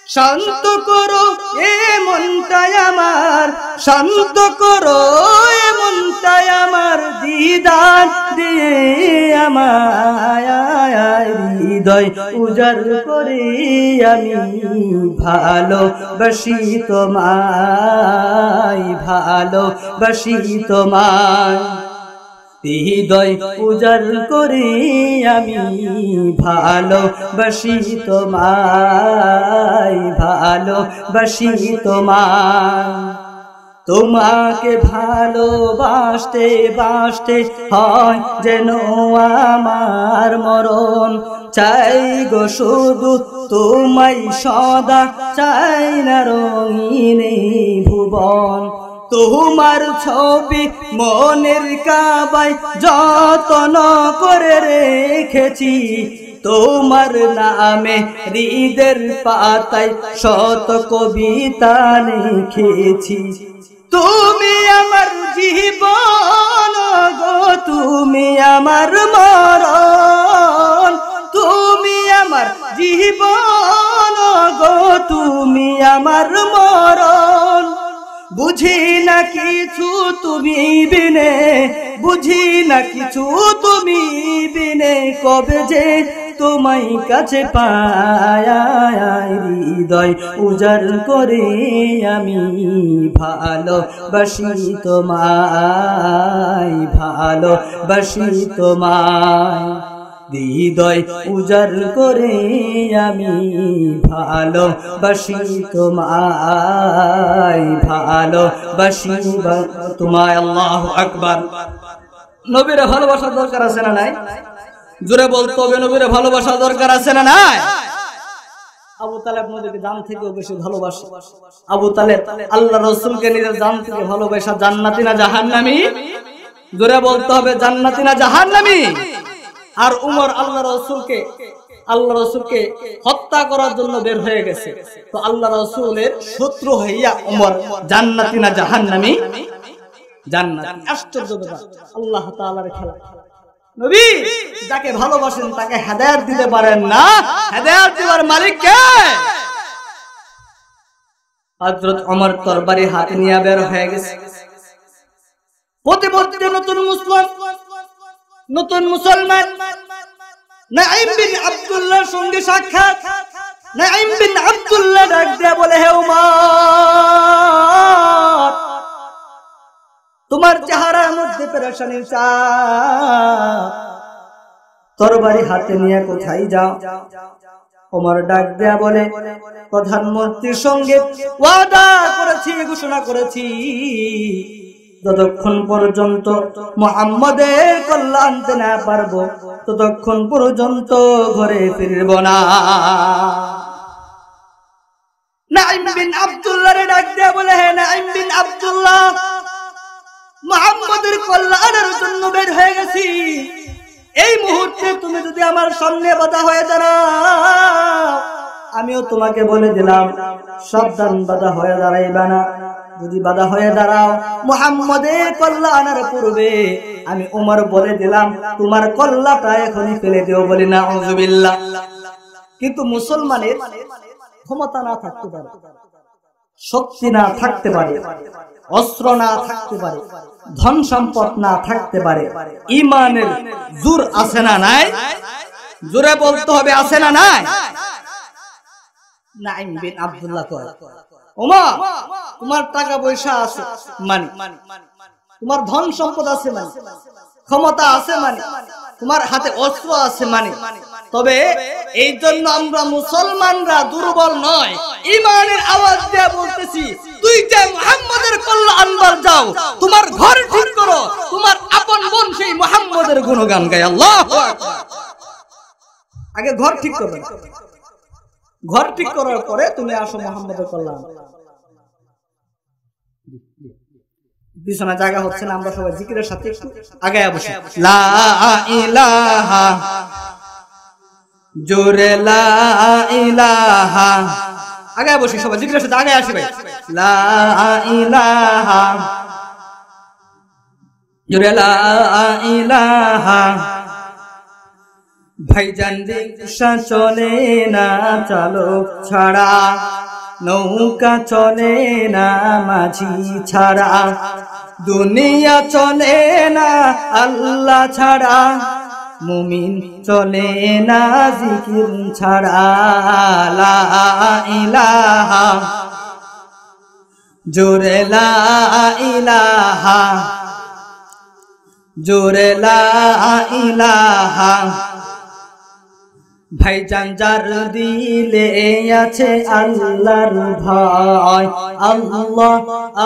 শান্ত করো এ মনটাই আমার শান্ত করো, এ মনটাই আমার দিদার দিয়ে আমায় হৃদয় উজাড় করে আমি ভালোবাসি তোমায়, ভালোবাসি তোমায়, হৃদয় উজাড় করে আমি ভালোবাসি তোমায়, ভালোবাসি তোমায়। তোমাকে ভালোবাসতে বাসতে হয় যেন আমার মরণ, চাই গো শুধু তোমায় সদা, চাই না রঙিন ভুবন। তোমার ছবি মনের কাবায় যত্ন করে রেখেছি, তোমার নামে হৃদের পাতায় শত কবিতা লিখেছি। তুমি আমার জীবন গো, তুমি আমার মরণ, তুমি আমার জীবন গো, তুমি আমার মরণ। বুঝি না কিছু তুমি বিনে, বুঝি না কিছু তুমি বিনে, কবে যে তোমায় কাছে পাই, হৃদয় উজাড় করে আমি ভালোবাসি তোমায়, ভালোবাসি তোমায়, হৃদয় উজাড় করে আমি ভালোবাসি তোমায়, ভালোবাসি তোমায়। আল্লাহু আকবার। নবীরে ভালোবাসা দরকার আছে না নাই? জোরে বলতে হবে, নবীরে ভালোবাসা দরকার আছে না নাই? আবু তালেব নবীকে জান থেকেও বেশি ভালোবাসে। আবু তালেব আল্লাহ রাসূলকে নিজের জান থেকে ভালোবাসা। জান্নাতি না জাহান্নামী? জোরে বলতে হবে, জান্নাতি না জাহান্নামী? আর উমর আল্লাহ রাসূলকে হত্যা করার জন্য বের হয়ে গেছে, তো আল্লাহ রাসূলের শত্রু হইয়া উমর জান্নাতি না জাহান্নামী? জান্নাতি। আশ্চর্য ব্যাপার, আল্লাহ তাআলার খেলা। নবী যাকে ভালোবাসেন তাকে হেদায়েত দিতে পারেন না, হেদায়েত দেওয়ার মালিক কে? হযরত ওমর তরবারি হাতে নিয়ে বের হয়ে গেছে। প্রতিবন্ধী নতুন মুসলমান নাঈম বিন আব্দুল্লাহর সঙ্গে সাক্ষাৎ। নাঈম বিন আব্দুল্লাহ ডাক দিয়ে বলে, হে ওমর, তোমার চেহারার মধ্যে পেরেশানির ছাপ, তরবারি হাতে নিয়ে কোথায় যাও? ওমর ডাক দেয়া বলে, প্রধানমন্ত্রীর সঙ্গে ওয়াদা করেছি, ঘোষণা করেছি, যতক্ষণ পর্যন্ত মুহাম্মাদের কল্যাণ আনতে না পারবো ততক্ষণ পর্যন্ত ঘরে ফিরব না। নাঈম বিন আব্দুল্লাহ রে ডাক দেয়া বলে, হে নাঈম বিন আব্দুল্লাহ, মুহাম্মাদের কল্যাণের জন্য বের হয়ে গেছি, এই মুহূর্তে তুমি যদি আমার সামনে বাধা হয়ে দাঁড়াও, আমিও তোমাকে বলে দিলাম সাবধান, বাধা হয়ে দাঁড়াইবা না। যদি বাধা হয়ে দাঁড়াও মুহাম্মাদের কল্যাণের পূর্বে আমি ওমর বলে দিলাম তোমার কল্লাটা এখনই ফেলে দিও, বলি নাউযুবিল্লাহ। কিন্তু মুসলমানের ক্ষমতা না থাকতে পারে, শক্তি না থাকতে পারে, অস্ত্র না থাকতে পারে, ধন সম্পদ না থাকতে পারে, ঈমানের জোর আছে না নাই? জোরে বলতে হবে, আছে না নাই? নাঈম বিন আব্দুল্লাহ কয়, ওমর তোমার টাকা পয়সা আছে মানে, তোমার ধন সম্পদ আছে মানে, ক্ষমতা আছে মানে, তোমার হাতে অস্ত্র আছে মানে, তবে এই জন্য আমরা মুসলমানরা দুর্বল নয়, ঈমানের আওয়াজ দিয়ে বলতেছি, তুই যে মুহাম্মাদের কল্যাণ আনবার যাও, তোমার ঘর ঠিক করো, তোমার আপন বোন সেই মুহাম্মাদের গুণগান গায়। আল্লাহু আকবার। আগে ঘর ঠিক করবে, ঘর ঠিক করার পরে তুমি আসো মুহাম্মাদের কল্যাণ। বিছানা জায়গা হচ্ছে না, আমরা সবাই জিকিরের সাথে একটু আগায়া বসি। লা ইলাহা, জোরে লা ইলাহা, আগায়া বসি সবাই জিকিরের সাথে, আগায় আসি ভাই। লা ইলাহা, জোরে লা ইলাহা। ভাইজান রিকশা চলে না চালক ছাড়া, নৌকা চলে না মাঝি ছাড়া, দুনিয়া চলে না আল্লাহ ছাড়া, মুমিন চলে না জিকির ছাড়া। লা ইলাহা, জোরে লা ইলাহা, জোরে লা ইলাহা। ভাইজান যার দিলে আছে আল্লাহর ভয়, আল্লাহ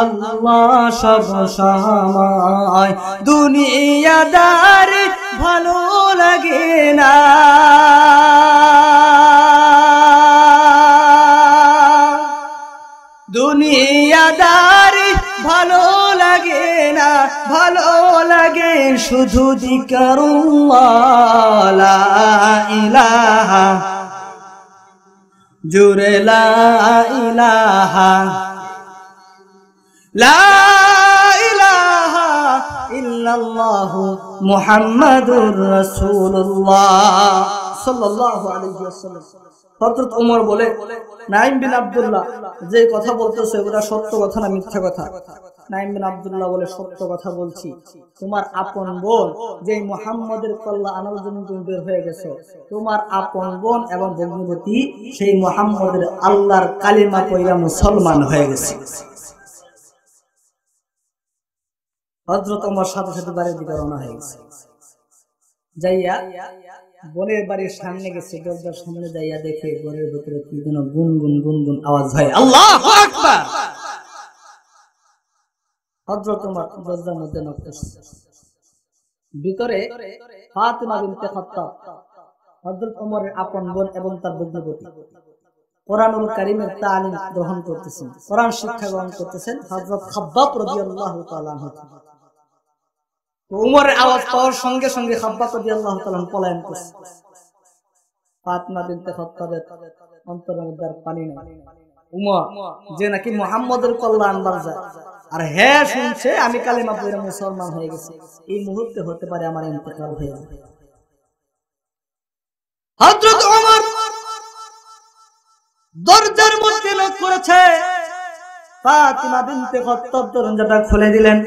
আল্লাহ সব সময়, দুনিয়াদার ভালো লাগে না, দুনিয়াদার ভালো লাগে না, ভালো লাগে শুধু যিকরুল্লাহ। লা ইলাহা, জোরে লা ইলাহা, লা ইলাহা ইল্লাল্লাহু মুহাম্মাদুর রাসূলুল্লাহ সাল্লাল্লাহু আলাইহি ওয়াসাল্লাম। হযরত ওমর বলে, নাঈম বিন আব্দুল্লাহ যে কথা বলতেছে ওটা সত্য কথা না মিথ্যা কথা? নাঈম বিন আব্দুল্লাহ বলে, সত্য কথা বলছি। তোমার আপন বোন যে মুহাম্মদের কল্লা আনার জন্য তুমি বের হয়ে গেছো, তোমার আপন বোন এবং ভগ্নিপতি সেই মুহাম্মদের আল্লাহর কালিমা পড়া মুসলমান হয়ে গেছে। হযরত ওমর সাথে সাথে বাড়ির দিকে রওনা হয়ে গেছে। যাইয়া বোনের বাড়ির সামনে গেছে, দরজার সামনে যাইয়া দেখে ঘরের ভিতরে কি যেন গুনগুন গুনগুন আওয়াজ হয়, আল্লাহু আকবার। হযরত ওমর দরজার মধ্যে নক করছে, ভিতরে ফাতিমা বিনতে খাত্তাব, হযরত ওমরের আপন বোন এবং তার ভগ্নিপতি, কোরআনুল কারীমের তালিম গ্রহণ করতেছেন, কোরআন শিক্ষা গ্রহণ করতেছেন হযরত খাব্বাব রাদিয়াল্লাহু তাআলা আনহু। উমরের আওয়াজ পাওয়ার সঙ্গে সঙ্গে খাব্বাব রাদিয়াল্লাহু তাআলা পলায়ন করছে। ফাতিমা বিনতে খাত্তাবের অন্তরের মধ্যে আর পানি নাই। উমর যে নাকি মুহাম্মদের কল্যাণ আনবার যায়, আর হ্যাঁ শুনছে আমি কালিমা পড়ে মুসলমান হয়ে গেছি, এই মুহূর্তে হতে পারে আমার ইন্তেকাল হয়ে যাবে। হযরত ওমর দরজার মধ্যে নক করেছে, ফাতিমা বিনতে খাত্তাব দরজাটা খুলে দিলেন।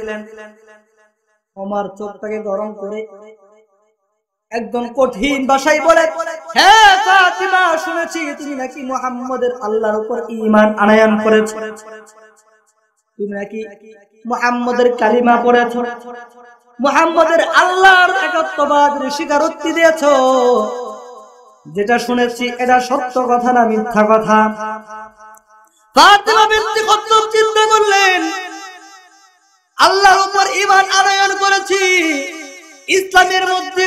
ওমর চোখটাকে গরম করে একদম কঠিন ভাষায় বলে, হ্যাঁ ফাতিমা, শুনেছি তুমি নাকি মুহাম্মদের আল্লাহর উপর ঈমান আনয়ন করেছো, তুমি নাকি মুহাম্মদের কালিমা পড়েছো, মুহাম্মদের আল্লাহর একত্ববাদের স্বীকারোক্তি দিয়েছো। যেটা শুনেছি এটা সত্য কথা না মিথ্যা কথা? ফাতিমা বিনতে খাত্তাব চিন্তা করলেন, আল্লাহর উপর ঈমান আনয়ন করেছি, ইসলামের মধ্যে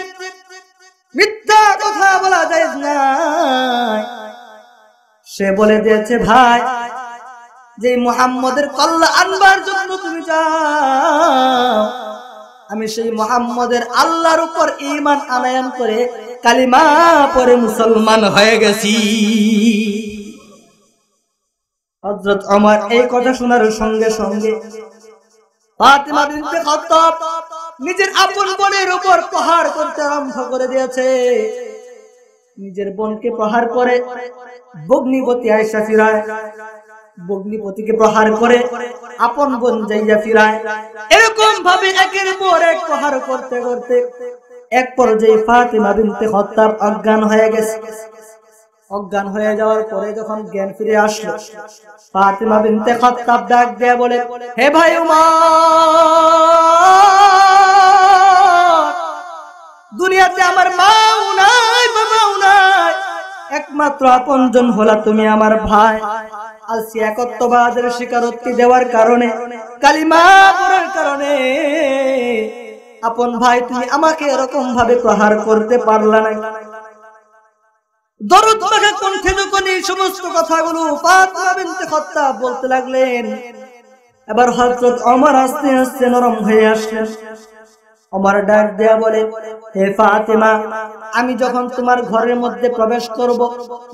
মিথ্যা কথা বলা যায় না। সে বলে দিয়েছে, ভাই যে মুহাম্মদের কল্লা আনবার জন্য তুমি যাও, আমি সেই মুহাম্মদের আল্লাহর উপর ঈমান আনয়ন করে কালিমা পড়ে মুসলমান হয়ে গেছি। হযরত ওমর এই কথা শোনার সঙ্গে সঙ্গে ফাতিমা বিনতে খাত্তাব নিজের আপন বোনের উপর প্রহার করতে আরম্ভ করে দিয়েছে। নিজের বোনকে প্রহার করে ভগ্নিপতি আয়েশা ফিরায়, ভগ্নিপতিকে প্রহার করে আপন বোন যাইয়া ফিরায়। এরকম ভাবে একের পর এক প্রহার করতে করতে এক পর্যায়ে ফাতিমা বিনতে খাত্তাব অজ্ঞান হয়ে গেছে। অজ্ঞান হয়ে যাওয়ার পরে যখন জ্ঞান ফিরে আসলো, ফাতিমা বিনতে খাত্তাব ডাক দিয়ে বলে, হে ভাই উমর, দুনিয়াতে আমার মাও নাই বাবাও নাই, একমাত্র আপনজন হলা তুমি আমার ভাই। আজকে একত্ববাদের স্বীকারোক্তি দেওয়ার কারণে, কালিমা পড়ার কারণে আপন ভাই তুমি আমাকে এরকম ভাবে প্রহার করতে পারলা না। দরদ মাখা কণ্ঠে যখন এই সমস্ত কথাগুলো ফাতিমা বিনতে খাত্তাব বলতে লাগলেন, এবার হযরত ওমর আস্তে আস্তে নরম হয়ে আসলেন। ওমর ডাক দেয়া বলে, হে ফাতিমা, আমি যখন তোমার ঘরের মধ্যে প্রবেশ করব,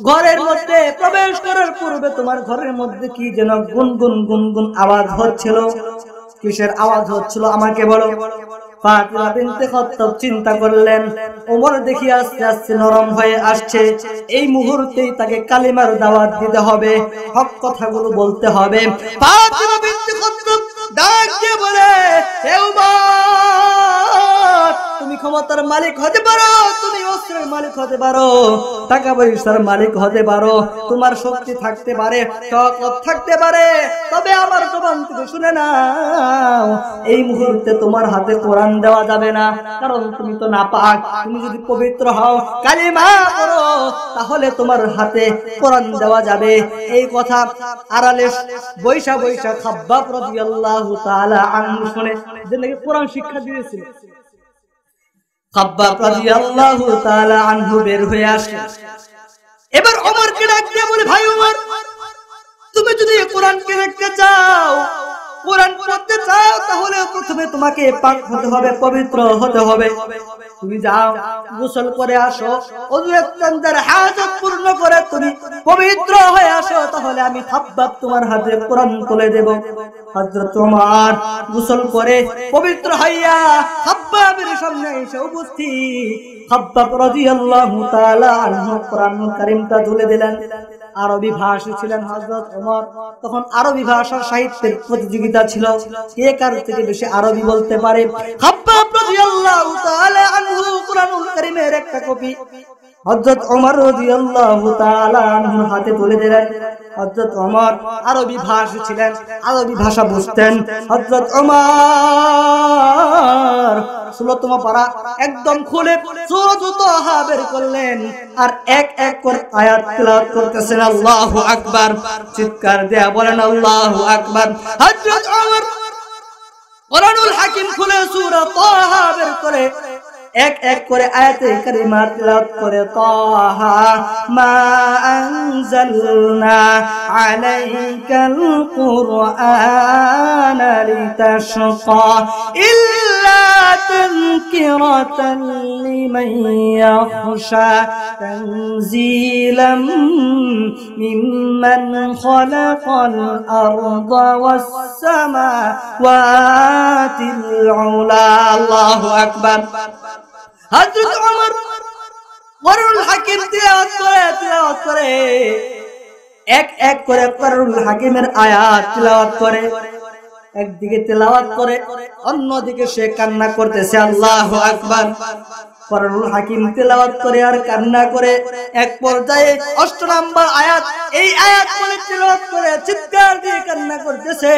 ঘরের মধ্যে প্রবেশ করার পূর্বে তোমার ঘরের মধ্যে কি যেন গুনগুন গুনগুন আওয়াজ হচ্ছিল। কিসের আওয়াজ হচ্ছিল আমাকে বলো? ফাতিমা বিনতে খাত্তাব চিন্তা করলেন, ওমর দেখি আস্তে আস্তে নরম হয়ে আসছে, এই মুহূর্তেই তাকে কালিমার দাওয়াত দিতে হবে, হক কথাগুলো বলতে হবে। ফাতিমা বিনতে খাত্তাব ডাক দিয়ে বলে, হে ওমর, তুমি ক্ষমতার মালিক হতে পারো, তুমি অস্ত্রের মালিক হতে পারো, টাকা পয়সার মালিক হতে পারো, তোমার শক্তি থাকতে পারে, তাকত থাকতে পারে, তবে আমার জবান থেকে শুনে নাও, এই মুহূর্তে তোমার হাতে কোরআন দেওয়া যাবে না, কারণ তুমি তো নাপাক। তুমি যদি পবিত্র হও, কালিমা পড়ো, তাহলে তোমার হাতে কোরআন দেওয়া যাবে। এই কথা আড়ালে বৈশা বৈশা খাব্বাব রাদিয়াল্লাহু তাআলা আনহু শুনে, যে নাকি কোরআন শিক্ষা দিয়েছিল, খাব্বাব রাদিয়াল্লাহু তাআলা আনহু বের হয়ে আসে। এবার ওমরকে ডাক দিয়ে বলে, ভাই ওমর, তুমি যদি কোরআনকে দেখতে চাও, কোরআন পড়তে চাও, তাহলে প্রথমে তোমাকে পাক হতে হবে, পবিত্র হতে হবে। তুমি যাও, গোসল করে আসো, ওযু ইস্তেনজার হাজত পূর্ণ করে তুমি পবিত্র হয়ে আসো, তাহলে আমি খাব্বাব তোমার হাতে কোরআন তুলে দেব। হযরত ওমর গোসল করে পবিত্র হইয়া খাব্বাবের সামনে এসে উপস্থিত। খাব্বাব রাদিয়াল্লাহু তাআলা আনহু কোরআনুল কারীমটা তুলে দিলেন। আরবি ভাষী ছিলেন হযরত ওমর, তখন আরবি ভাষার সাহিত্যের প্রতিযোগিতা ছিল, কে কার থেকে বেশি আরবি বলতে পারে। খাব্বাব রাদিয়াল্লাহু তাআলা আনহু কোরআনুল কারীমের একটা কপি হযরত ওমর রাদিয়াল্লাহু তাআলা আনহুর হাতে তুলে দিলেন। হযরত ওমর আরবি ভাষী ছিলেন, আরবি ভাষা বুঝতেন। হযরত ওমর 16তম পারা একদম খুলে সূরাতুত তাহা বের করলেন, আর এক এক করে আয়াত তেলাওয়াত করতেছেন। আল্লাহু আকবার, চিৎকার দেয়া বলেন আল্লাহু আকবার। হযরত ওমর কোরআনুল হাকিম খুলে সূরা তাহা বের করে এক এক করে আয়াতে কারিমা তেলাওয়াত করে, তাহা মা আনজালনা আলাইকাল কুরআনা লিতাশকা ইল্লা তাযকিরাতান লিমান ইয়াখশা তানজিলাম মিম্মান খালাকাল আরদা ওয়াস সামাওয়াতিল উলা। আল্লাহু আকবার। হযরত ওমর কোরআনুল হাকিম তিলাওয়াত করে এক এক করে কোরআনুল হাকিমের আয়াত তিলাওয়াত করে, একদিকে তিলাওয়াত করে, অন্যদিকে সে কান্না করতেছে। আল্লাহু আকবার। কোরআনুল হাকিম তিলাওয়াত করে আর কান্না করে, এক পর্যায়ে 8 নম্বর আয়াত, এই আয়াত বলে তিলাওয়াত করে চিৎকার দিয়ে কান্না করতেছে,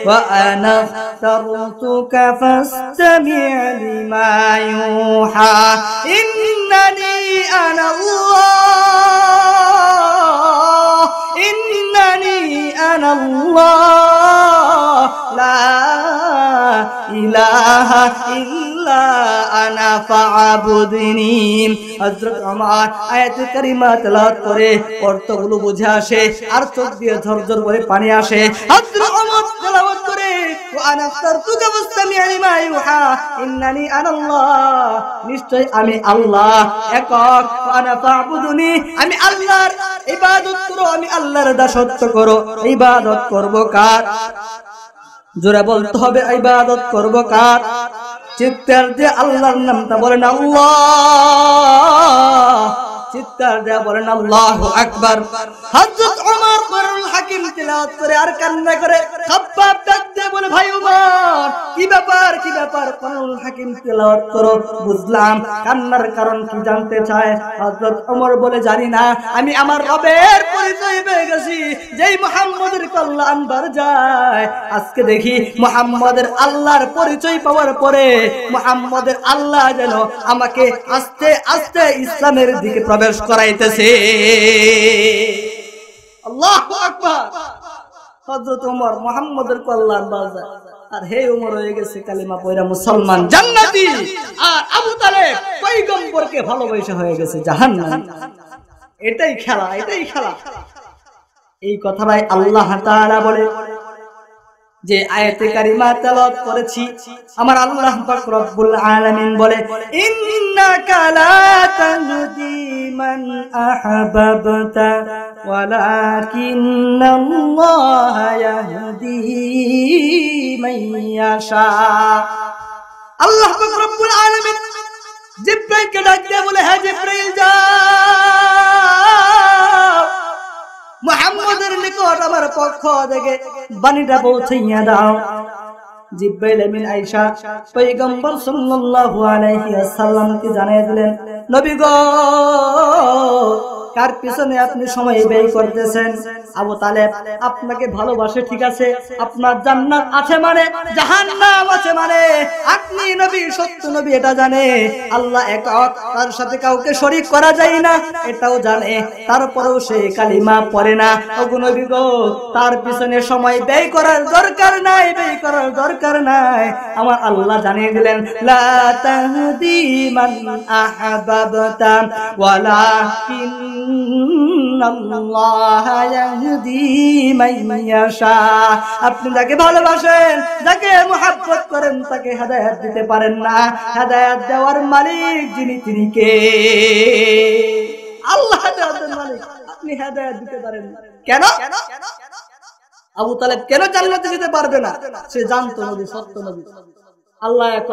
ওয়া আনা তারতুকা ফাসতামি' লিমা ইউহা ইন্নানি আনা আল্লাহ, ইন্নানি আনা আল্লাহ লা ইলাহা ইল্লা আনা ফা'বুদনি। হযরত ওমর আয়াতুল কারিমা তেলাওয়াত করে অর্থগুলো বুঝে আসে, আর চোখ দিয়ে ঝরঝর করে পানি আসে। হযরত ওমর তেলাওয়াত করে, ওয়া আনা তারতুকা ফাসতামি' লিমা ইউহা ইন্নানি আনা আল্লাহ, নিশ্চয় আমি আল্লাহ একক, ওয়া আনা ফা'বুদনি, আমি আল্লাহর ইবাদত করো, আমি আল্লাহর দাসত্ব করো। ইবাদত করব কার? জোরে বলতে হবে, ইবাদত করব কার? চিৎকার দিয়ে আল্লাহর নামটা বলেন আল্লাহ, চিৎকার দিয়ে বলেন আল্লাহু আকবার। হযরত ওমর কোরআনুল হাকিম তেলাওয়াত করে আর কান্না করে। খাব্বাব ডাক দিয়ে বলে, ভাই ওমর, কি ব্যাপার, কি ব্যাপার, কোরআনুল হাকিম তেলাওয়াত করো, বুঝলাম, কান্নার কারণ কি জানতে চায়? হযরত ওমর বলে, জানি না, আমি আমার রবের পরিচয় পেয়ে গেছি, যেই মুহাম্মদের কল্যাণ আনবার যায়। আজকে দেখি মুহাম্মদের আল্লাহর পরিচয় পাওয়ার পরে মুহাম্মদের আল্লাহ যেন আমাকে আস্তে আস্তে ইসলামের দিকে প্রবেশ করাইতেছে। আল্লাহু আকবার। হযরত ওমর মুহাম্মদের কল্যাণ বাজায়, আর হে ওমর হয়ে গেছে কালিমা পয়রা মুসলমান, জান্নাতি, আর আবু তালেব পয়গম্বরকে ভালোবাসা হয়ে গেছে জাহান্নামী। এটাই খেলা, এটাই খেলা। এই কথাটাই আল্লাহ তাআলা বলে, যে আয়াতে কারিমা তেলাওয়াত করেছি, আমার আল্লাহ পাক রব্বুল আলামিন বলে, ইন্নাকা লা তাহদি মান আহবাবতা ওয়ালাকিন্নাল্লাহা ইয়াহদি মান ইয়াশা। আল্লাহ পাক রব্বুল আলামিন জিবরাইলকে ডাক দিয়ে বলে, হে জিবরাইল যাও মুহাম্মদের নিকট আমার পক্ষ থেকে বাণীটা পৌঁছাইয়া দাও। জিবরাইল আমিন আয়েশা পয়গম্বর সাল্লাল্লাহু আলাইহি ওয়াসাল্লামকে জানিয়ে দিলেন, নবী গো, কার পিছনে আপনি সময় ব্যয় করতেছেন? আবু তালেব আপনাকে ভালোবাসে, ঠিক আছে, আপনার জান্নাত আছে মানে জাহান্নাম আছে মানে আপনি নবী, সত্য নবী এটা জানে, আল্লাহ একক, তার সাথে কাউকে শরীক করা যায় না এটাও জানে, তারপরেও সে কালিমা পড়ে না। ওগো নবী গো, তার পিছনে সময় ব্যয় করার দরকার নাই, ব্যয় করার দরকার নাই। আমার আল্লাহ জানিয়ে দিলেন, লা তাহদি মান আহবাবতা ওয়ালাকিন আপনি যাকে ভালোবাসেন, যাকে মুহাব্বত করেন, তাকে হেদায়েত দিতে পারেন না। হেদায়েত দেওয়ার মালিক যিনি, তিনি কে? আল্লাহ হেদায়েতের মালিক, আপনি হেদায়েত দিতে পারেন না। কেন? আবু তালেব কেন জান্নাতে যেতে পারবে না? সে জানতো নবী সত্য নবী, আল্লাহ এক,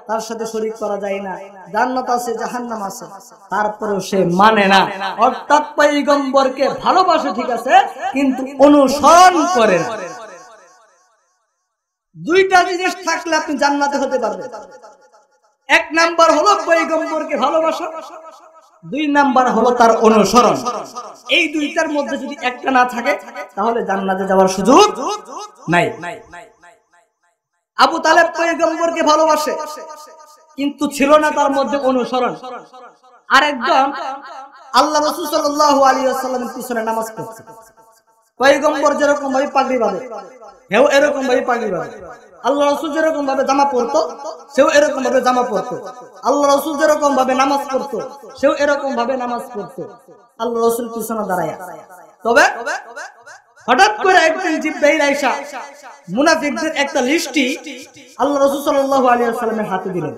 তার সাথে শরীক করা যায় না, জান্নাত আছে জাহান্নাম আছে, তারপরেও সে মানে না। অর্থাৎ পয়গম্বরকে ভালোবাসে ঠিক আছে, কিন্তু অনুসরণ করে না। দুইটা জিনিস থাকলে আপনি জান্নাতে হতে পারবেন। এক নাম্বার হলো পয়গম্বরকে ভালোবাসা, দুই নাম্বার হলো তার অনুসরণ। এই দুইটার মধ্যে যদি একটা না থাকে তাহলে জান্নাতে যাওয়ার সুযোগ নাই। আবু তালেব পয়গম্বরকে ভালোবাসে, কিন্তু ছিল না তার মধ্যে অনুসরণ। আরেকজন আল্লাহ রাসূল সাল্লাল্লাহু আলাইহি ওয়াসাল্লামের পিছনে নামাজ পড়ছে। পয়গম্বর যেরকম ভাবে পাগড়ি বাঁধে, সেও এরকম ভাবে পাগড়ি বাঁধে। আল্লাহ রাসূল যেরকম ভাবে জামা পরতো, সেও এরকম ভাবে জামা পরতো। আল্লাহ রাসূল যেরকম ভাবে নামাজ পড়তো, সেও এরকম ভাবে নামাজ পড়তো। আল্লাহ রাসূল পিছনে দাঁড়ায়া। তবে হঠাৎ করে একদিন জিবরাইল আয়েশা মুনাফিকদের একটা লিস্টই আল্লাহ রাসূল সাল্লাল্লাহু আলাইহি ওয়াসাল্লামের হাতে দিলেন,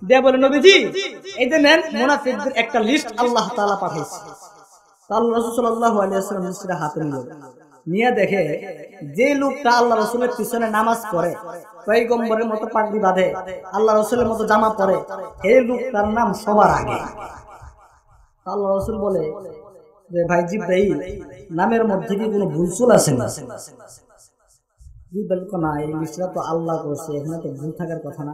দিয়ে বলে, নবীজি এই যে নেন, মুনাফিকদের একটা লিস্ট আল্লাহ তাআলা পাঠাইছে। আল্লাহ রাসূল সাল্লাল্লাহু আলাইহি ওয়াসাল্লাম লিস্টটা হাতে নিয়ে দেখে যে লোকটা আল্লাহ রাসূলের পিছনে নামাজ পড়ে, পয়গম্বরের মতো পাগড়ি বাঁধে, আল্লাহ রাসূলের মতো জামা পরে, এই লোকটার নাম সবার আগে। আল্লাহ রাসূল বলে যে, ভাই জিবরাইল, নামের মধ্যে কি কোনো ভুল চুল আছে না? জিবরাইল কো, না, এই লিস্টটা তো আল্লাহ করেছে, এখানে তো ভুল থাকার কথা না।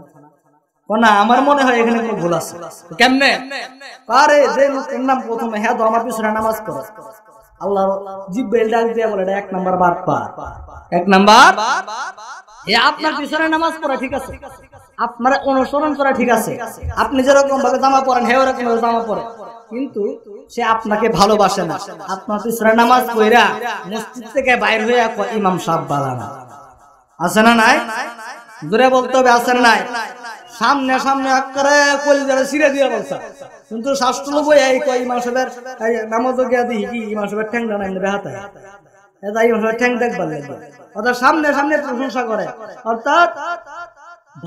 কো, না, আমার মনে হয় এখানে কোনো ভুল আছে। কেমনে? আরে যে লোকের নাম প্রথমে হ্যাঁ তো আমার পিছনে নামাজ পড়ে, আল্লাহ জিবরাইল ডাক দিয়ে বলে, এটা এক নাম্বার বাটপার, এক নাম্বার। এ আপনার পিছনে নামাজ পড়া ঠিক আছে, আপনার অনুসরণ করা ঠিক আছে, আপনি যেরকম ভাবে জামা পরেন হে ওরকম ভাবে জামা পরে, কিন্তু সে আপনাকে ভালোবাসে না। আপনার পিছনে নামাজ পড়া মসজিদ থেকে বাইর হয়ে ইমাম সাহেব বালানা আছে না নাই? দূরে বলতে হবে আছে না নাই? সামনে সামনে করে কলিজারে ছিঁড়ে দিয়ে বলছে, কিন্তু শাস্ত্র বই এই কয় ইমাম সাহেবের নামাজ গিয়া দিই কি ইমাম সাহেবের ঠ্যাং ডানাই বেহাতে এটা ইমাম সাহেবের ঠ্যাং দেখবার লাগবে। অর্থাৎ সামনে সামনে প্রশংসা করে, অর্থাৎ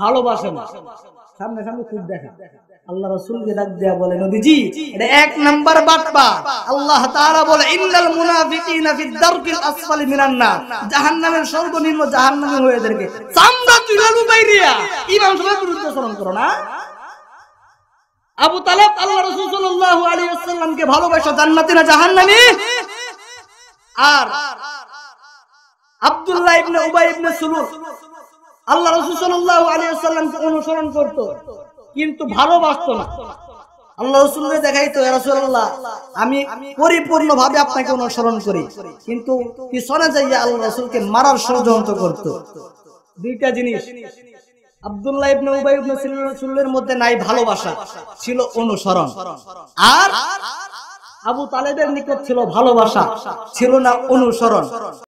ভালোবাসে না, সামনে সামনে খুব দেখে। আল্লাহ রাসূলকে ডাক দেয়া বলে, নবীজি এটা এক নাম্বার বাটপা। আল্লাহ তাআলা বলে, ইন্নাল মুনাফিকিনা ফিদ দারকিল আসফালি মিনান নার, জাহান্নামের সর্বনিম্ন জাহান্নামে হয়ে যাবে। চামড়া তুলালু বাইরিয়া ইমাম সাহেবের বিরুদ্ধে শরণ করো না। আবু তালেব আল্লাহ রাসূল সাল্লাল্লাহু আলাইহি ওয়াসাল্লামকে ভালোবাসা জান্নাতি না জাহান্নামী? আর আব্দুল্লাহ ইবনে উবাই ইবনে সুলুল আল্লাহ রাসূল সাল্লাল্লাহু আলাইহি ওয়াসাল্লামকে অনুসরণ করত, কিন্তু ভালোবাসতো না। আল্লাহ রাসূলকে দেখাইতো, ইয়া রাসূলুল্লাহ আমি পরিপূর্ণভাবে আপনাকে অনুসরণ করি, কিন্তু পিছনে যাইয়া আল্লাহ রাসূলকে মারার ষড়যন্ত্র করত। দুইটা জিনিস আব্দুল্লাহ ইবনে উবাই ইবনে সুলুলের মধ্যে নাই ভালোবাসা, ছিল অনুসরণ। আর আবু তালেবের নিকট ছিল ভালোবাসা, ছিল না অনুসরণ।